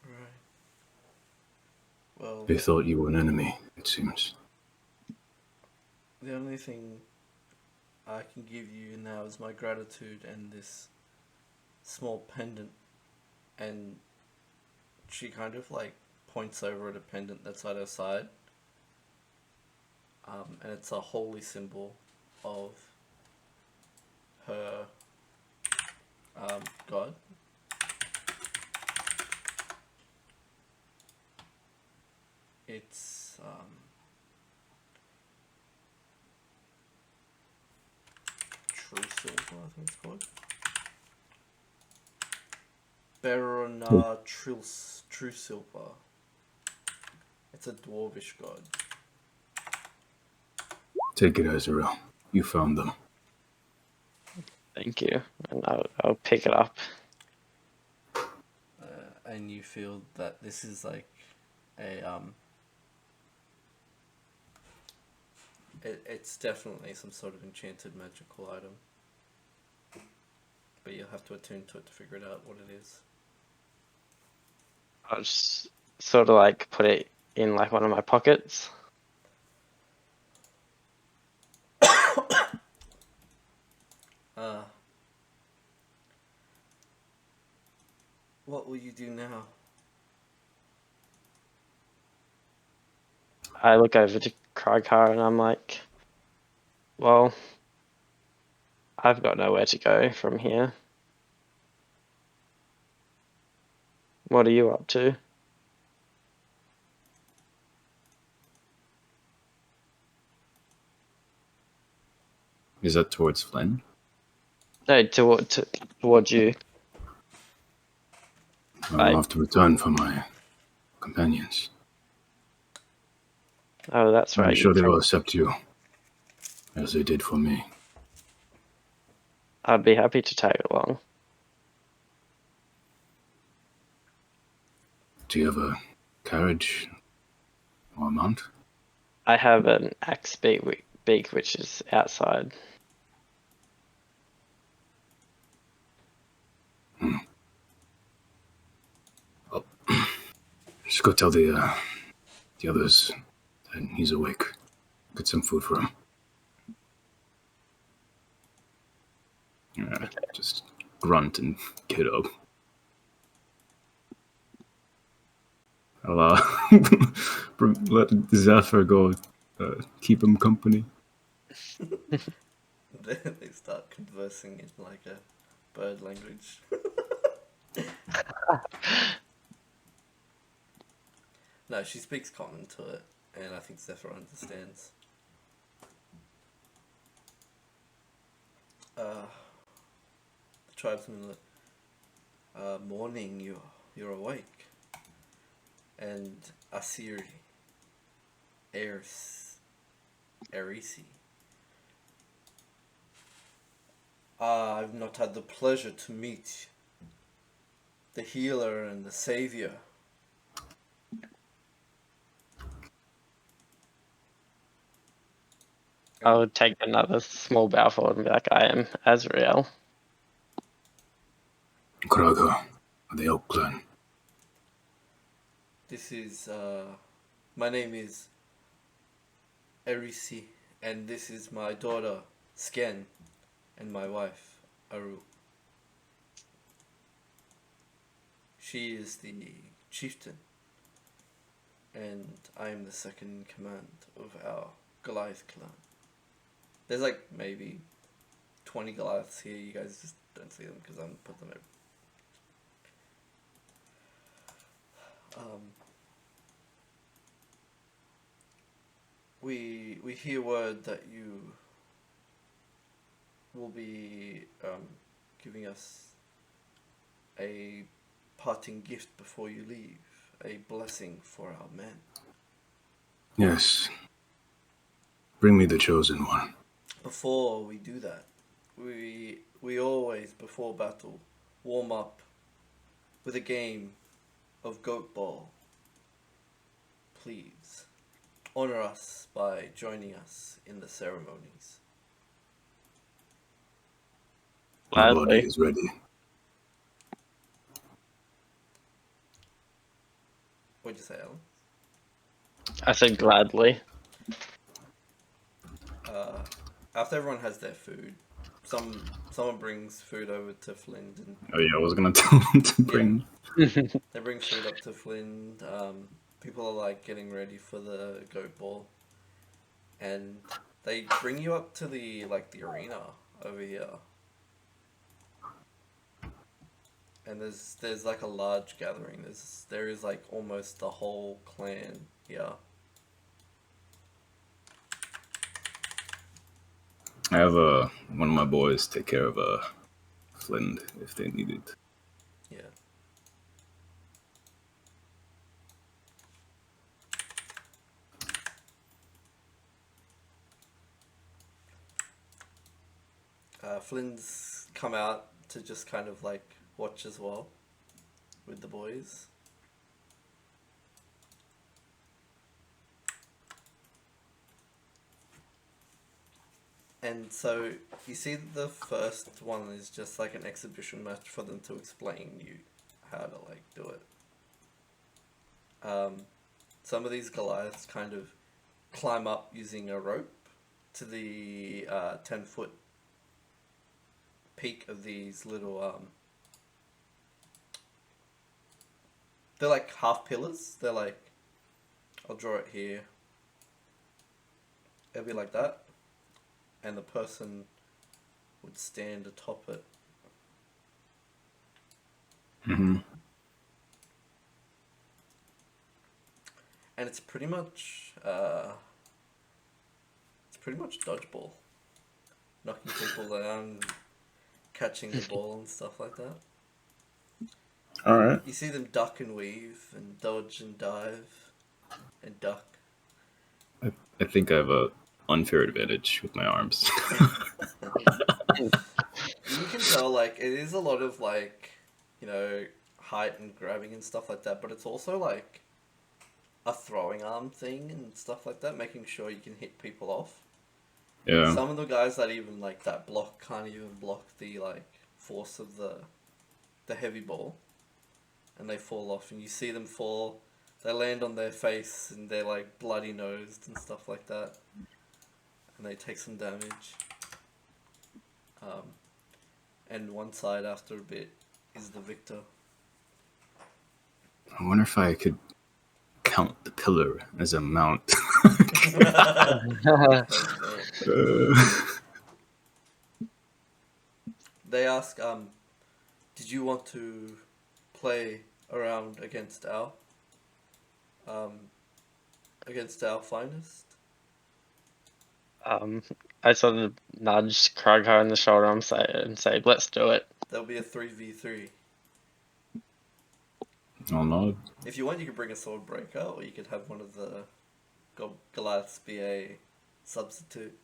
Right. Well, They thought you were an enemy, it seems. the only thing I can give you now is my gratitude and this small pendant. And she kind of like points over at a pendant that's at her side. And it's a holy symbol of her god. It's true silver, I think it's called. Berona True Silver. It's a dwarvish god. Take it, Azrael. You found them. Thank you, and I'll pick it up. And you feel that this is like a it's definitely some sort of enchanted magical item, but you'll have to attune to it to figure it out what it is. I'll just sort of like put it in like one of my pockets. What will you do now? I look over to Krykar and I'm like, well, I've got nowhere to go from here. What are you up to? Is that towards Flynn? No, towards you. I'll have to return for my companions. Oh, that's right. I'm sure they will accept you, as they did for me. I'd be happy to tag along. Do you have a carriage or a mount? I have an axe beak which is outside. Well, just go tell the others that he's awake. Get some food for him. Yeah, just grunt and get up. I'll let Zephyr go keep him company. They start conversing in like a bird language. No, she speaks common to it, and I think Zephyr understands. The tribesman, morning, you're awake, and Asiri, Erisi. I've not had the pleasure to meet the healer and the savior. I would take another small bow forward and be like, I am Azrael. Kraga, of the Oak Clan? This is, my name is Erisi, and this is my daughter, Sken, and my wife, Aru. She is the chieftain, and I am the second in command of our Goliath clan. There's like maybe 20 Goliaths here, you guys just don't see them because I haven't put them in. We hear word that you will be giving us a parting gift before you leave, a blessing for our men. Yes. Bring me the chosen one. Before we do that, we always, before battle, warm up with a game of GOATBALL. Please, honor us by joining us in the ceremonies. My body Gladly. is ready. What'd you say, Alan? I said gladly. After everyone has their food, someone brings food over to Flynn, and Oh yeah, I was gonna tell him to bring. they bring food up to Flynn. People are like getting ready for the goat ball, and they bring you up to the arena over here. And there's like a large gathering. There is like almost the whole clan here. I have one of my boys take care of Flynn if they need it. Yeah. Flynn's come out to just kind of like watch as well with the boys. And so you see the first one is just like an exhibition match for them to explain you how to like do it. Some of these Goliaths kind of climb up using a rope to the 10-foot peak of these little they're like half pillars. They're like, I'll draw it here. It'll be like that. And the person would stand atop it. Mm-hmm. And it's pretty much dodgeball. Knocking people down, catching the ball and stuff like that. Alright. You see them duck and weave and dodge and dive and duck. I think I have a unfair advantage with my arms. You can tell like it is a lot of like, height and grabbing and stuff like that, but it's also like a throwing arm thing and stuff like that, making sure you can hit people off. Yeah. Some of the guys that even like that block can't even block the like force of the heavy ball, and they fall off, and you see them fall. They land on their face and they're like bloody nosed and stuff like that, and they take some damage. And one side after a bit is the victor. I wonder if I could count the pillar as a mount. They ask, did you want to play around against our finest? I sort of nudge Kragha in the shoulder and say, let's do it. There'll be a 3v3. Oh no. If you want, you could bring a sword breaker, or you could have one of the Goliaths be a substitute.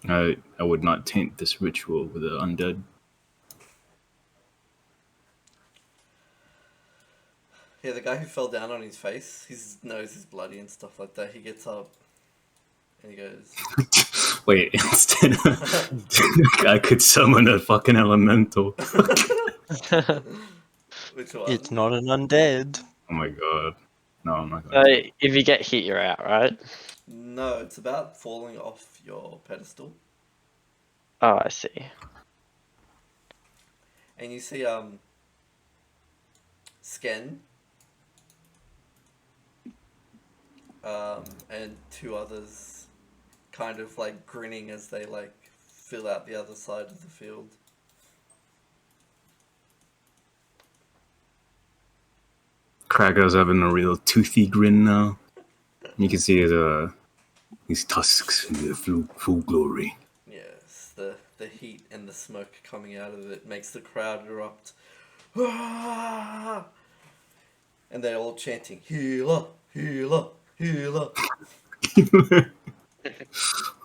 I would not taint this ritual with the undead. Yeah, the guy who fell down on his face, his nose is bloody and stuff like that. He gets up and he goes, Wait, instead I could summon a fucking elemental. Which one? It's not an undead. Oh my god. No, I'm not So going to. if you get hit, you're out, right? No, it's about falling off your pedestal. Oh, I see. And you see Sken and two others kind of like grinning as they like fill out the other side of the field. Cracker's having a real toothy grin now. You can see his tusks in their full glory. Yes, the heat and the smoke coming out of it makes the crowd erupt. Ah! And they're all chanting, "Healer, healer, healer."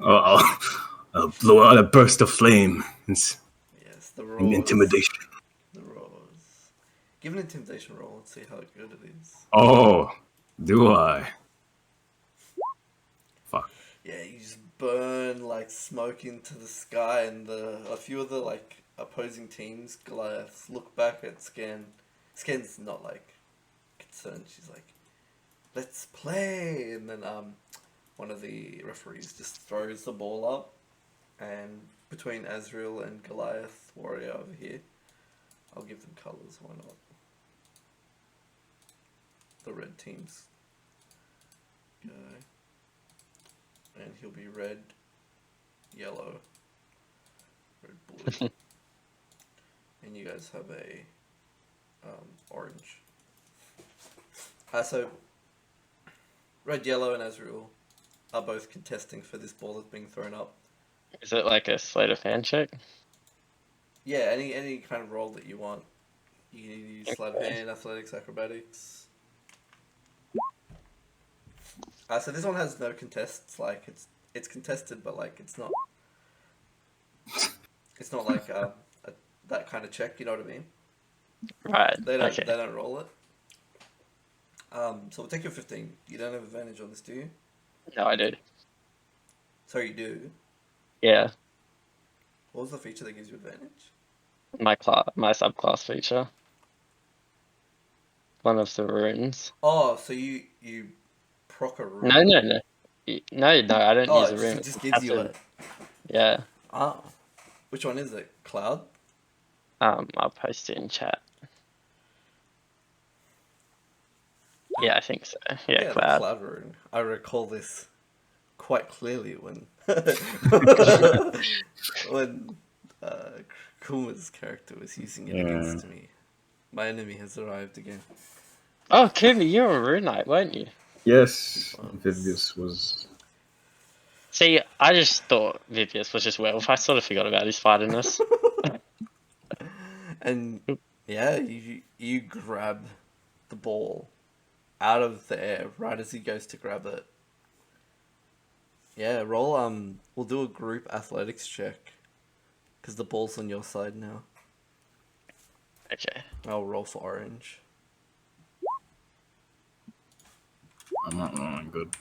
I'll blow out a burst of flame. It's Yes, the an roars. intimidation. The roars. Give an intimidation roll and see how good it is. Oh, do I? Fuck. Yeah, you just burn like smoke into the sky, and a few of the like opposing teams, Goliaths, look back at Scan. Scan's not like concerned. She's like, "Let's play," and then one of the referees just throws the ball up, and between Azrael and Goliath warrior over here, I'll give them colours. Why not? The red teams go. And he'll be red, yellow, red, blue. And you guys have a orange. So, red, yellow, and Azrael are both contesting for this ball that's being thrown up. Is it like a sleight of hand check? Yeah, any kind of roll that you want. You can either use sleight of hand, athletics, acrobatics. So this one has no contests. Like it's contested, but like it's not like that kind of check. You know what I mean? Right. They don't Okay. they don't roll it. So we'll take your 15. You don't have advantage on this, do you? No, I do. Sorry, you do. Yeah. What was the feature that gives you advantage? My subclass feature. One of the runes. Oh, so you proc a rune. No. No, I don't use a Oh, rune. it just gives you Passive. it. Yeah. Oh. Which one is it? Cloud? I'll post it in chat. Yeah, I think so. Yeah, The cloud. cloud rune. I recall this quite clearly when when Kuma's character was using it against me. My enemy has arrived again. Oh, Kuma, you were a rune knight, weren't you? Yes, Vivius was. See, I just thought Vivius was just werewolf. I sort of forgot about his fightiness. And yeah, you grab the ball out of the air right as he goes to grab it. Yeah, roll. We'll do a group athletics check because the ball's on your side now. Okay. I'll roll for orange. I'm not rolling good.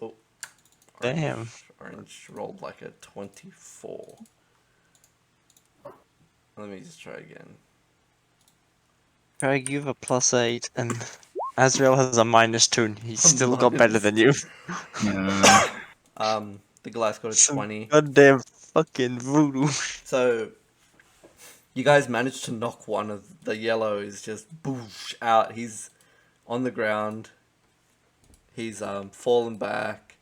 Oh, Damn. Orange rolled like a 24. Let me just try again. Craig, you have a +8, and Azrael has a -2, and he's still got better than you. Yeah. The Goliath got a Some 20. goddamn fucking voodoo. So, you guys managed to knock one of the yellows just boosh out. He's on the ground. He's fallen back.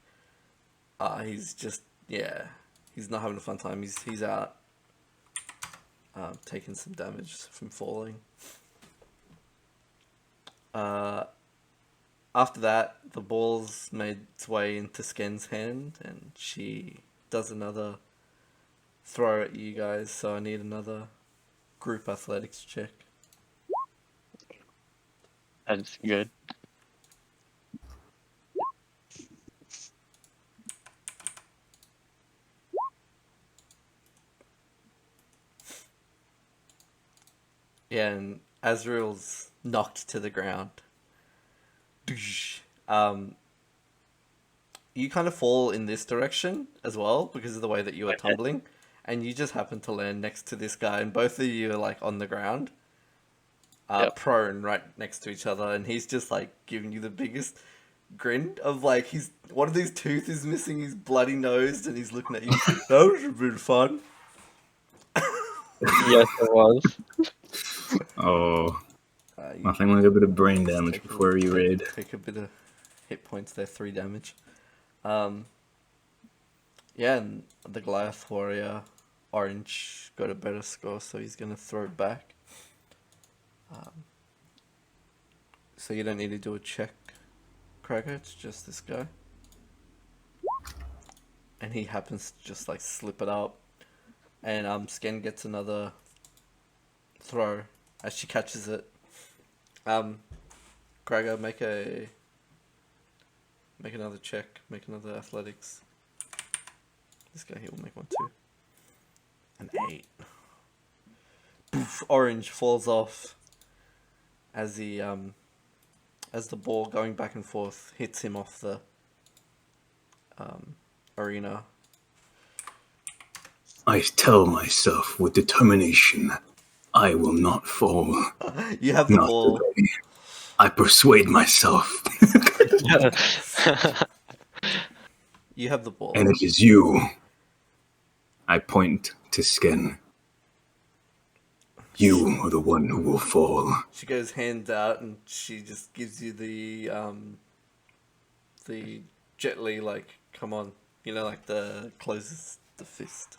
He's just he's not having a fun time. He's out. Taking some damage from falling. After that, the ball's made its way into Sken's hand, and she does another throw at you guys. So I need another group athletics check. That's good. Yeah, and Azrael's knocked to the ground. You kind of fall in this direction as well because of the way that you are tumbling, and you just happen to land next to this guy, and both of you are like on the ground, Yep. prone right next to each other, and he's just like giving you the biggest grin of like one of his teeth is missing, he's bloody nosed, and he's looking at you. That was a bit of fun. Yes, it was. Oh, You nothing like a bit of brain damage take before you raid. Take a bit of hit points there, 3 damage. Yeah, and the Goliath warrior, orange, got a better score, so he's gonna throw it back. So you don't need to do a check, Cracker, it's just this guy. And he happens to just like slip it up. And Sken gets another throw as she catches it. Gregor, make another check, make another athletics. This guy here will make one too. An 8. Poof, orange falls off as the ball going back and forth hits him off the arena. I tell myself with determination, I will not fall. You have the Not ball. today. I persuade myself. You have the ball. And it is you. I point to Skin. You are the one who will fall. She goes hands out and she just gives you the gently like, come on, you know, like the closes the fist.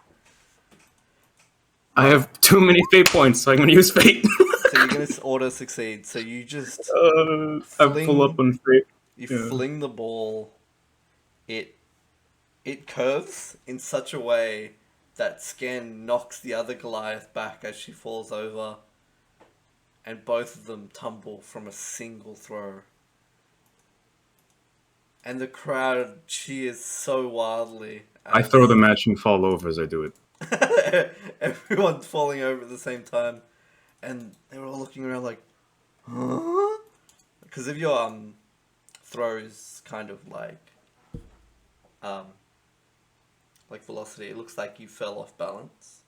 I have too many fate points, so I'm gonna use fate. So you're gonna auto succeed. So you just I'm full up on fate. you Yeah. fling the ball. It curves in such a way that Scan knocks the other Goliath back as she falls over, and both of them tumble from a single throw. And the crowd cheers so wildly. I throw the match and fall over as I do it. Everyone's falling over at the same time, and they were all looking around like, huh? Because if your throw is kind of like velocity, it looks like you fell off balance.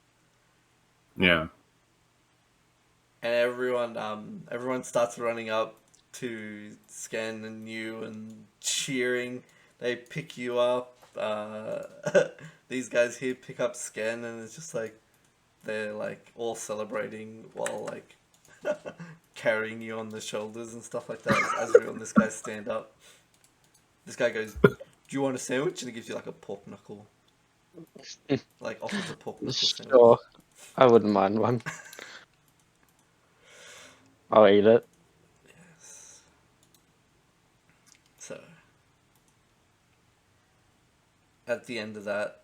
Yeah. And everyone starts running up to Scan and you and cheering. They pick you up. These guys here pick up Scan, and it's just like they're like all celebrating while like carrying you on the shoulders and stuff like that as we on this guy stand up. This guy goes, "Do you want a sandwich?" And he gives you like a pork knuckle. Like offers a pork knuckle sandwich. Sure. I wouldn't mind one. I'll eat it. Yes. So at the end of that,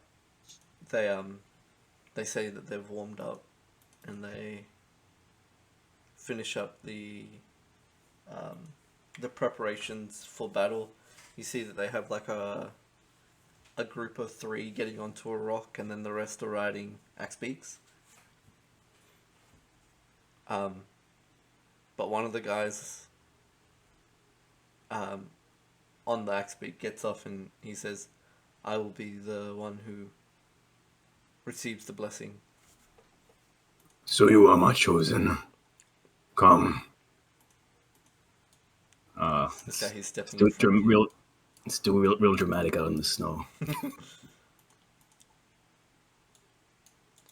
they say that they've warmed up, and they finish up the preparations for battle. You see that they have like a group of 3 getting onto a rock, and then the rest are riding axe beaks. But one of the guys on the axe beak gets off and he says, "I will be the one who receives the blessing." So you are my chosen. Come. This guy he's stepping Do in front of you. It's still real dramatic out in the snow.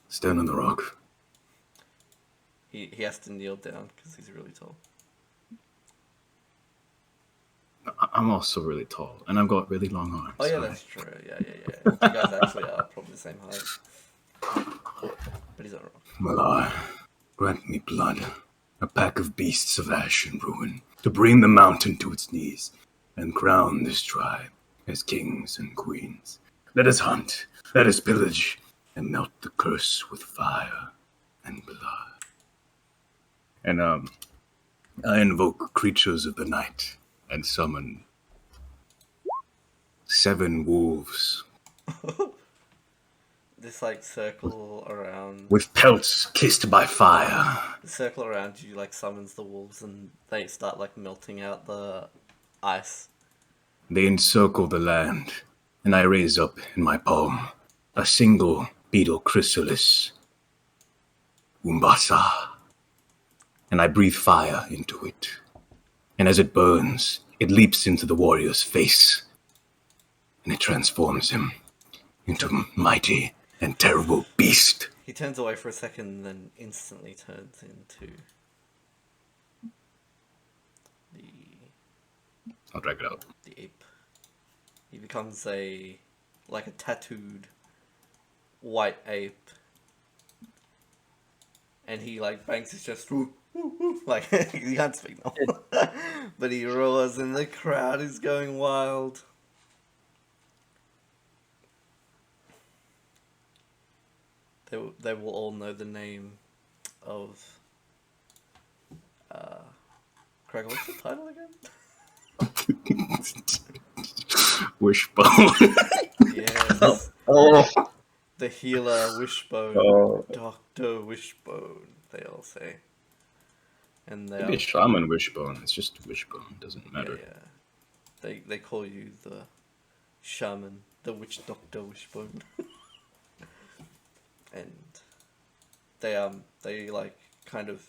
Stand on the rock. He has to kneel down because he's really tall. I'm also really tall, and I've got really long arms. Oh yeah, so that's true. Yeah. You guys actually are probably the same height. But he's alright. Malar, grant me blood, a pack of beasts of ash and ruin, to bring the mountain to its knees, and crown this tribe as kings and queens. Let us hunt, let us pillage, and melt the curse with fire and blood. And I invoke creatures of the night and summon 7 wolves This like circle around. with pelts kissed by fire. The circle around you like summons the wolves, and they start like melting out the ice. They encircle the land, and I raise up in my palm a single beetle chrysalis, Umbasa, and I breathe fire into it. And as it burns, it leaps into the warrior's face, and it transforms him into a mighty and terrible beast. He turns away for a second and then instantly turns into the I'll drag it out. ape. He becomes a tattooed white ape, and he bangs his chest, woo, woo, woo, he can't speak now, but he roars and the crowd is going wild. They will all know the name of Craig. What's the title again? Wishbone. Yes. Oh. The healer Wishbone. Oh. Dr. Wishbone, they all say. And they Maybe a shaman Wishbone. It's just Wishbone. It doesn't matter. Yeah. They call you the shaman, the witch doctor Wishbone. And they kind of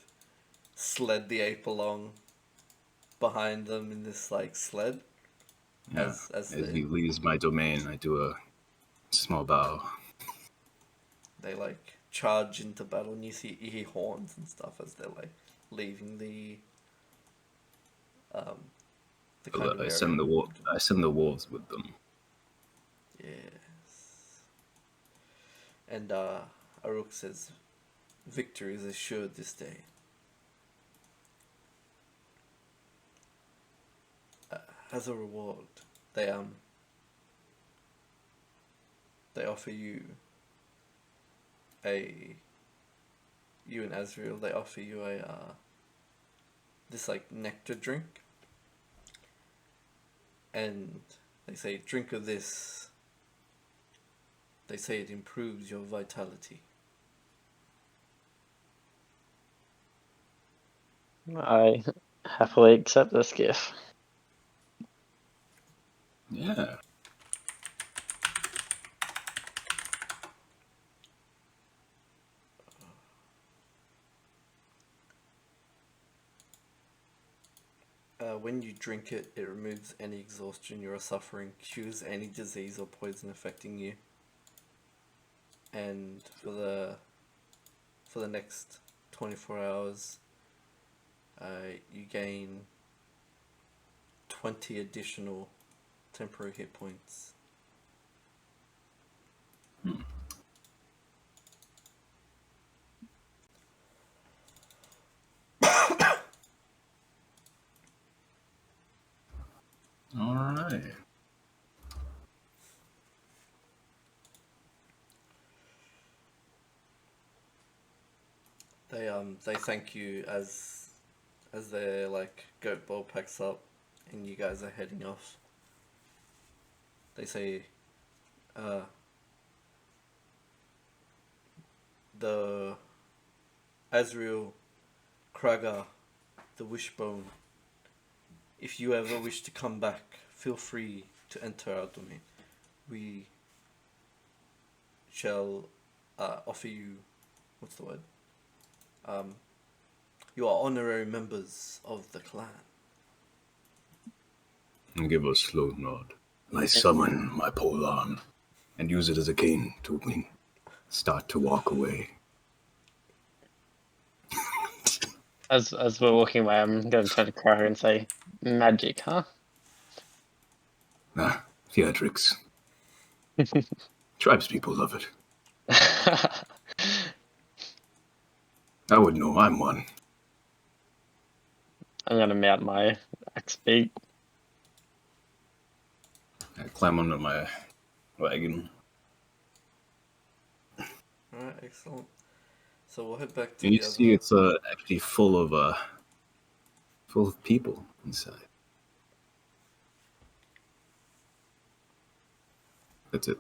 sled the ape along behind them in this sled. Yeah. As he leaves my domain, I do a small bow. They charge into battle, and you hear horns and stuff as they're leaving the kind of I send the wolves with them. Yes. And Aruk says, "Victory is assured this day." As a reward, they offer you and Azrael, they offer you this nectar drink, and they say, drink of this. They say it improves your vitality. I happily accept this gift. Yeah. When you drink it, it removes any exhaustion you are suffering, cures any disease or poison affecting you, and for the next 24 hours, you gain 20 additional temporary hit points. All right. They thank you as their GOATBALL packs up and you guys are heading off. They say, the Azrael, Kraga, the Wishbone, if you ever wish to come back, feel free to enter our domain. We shall offer you, what's the word? You are honorary members of the clan. And give a slow nod. I summon my pole arm and use it as a cane to start to walk away. As we're walking away, I'm going to turn to Crow and say, "Magic, huh?" Ah, theatrics. Tribespeople love it. I would know I'm one. I'm going to mount my axe beak. I climb onto my wagon. Alright, excellent. So we'll head back to And you the other... see it's actually full of people inside. That's it.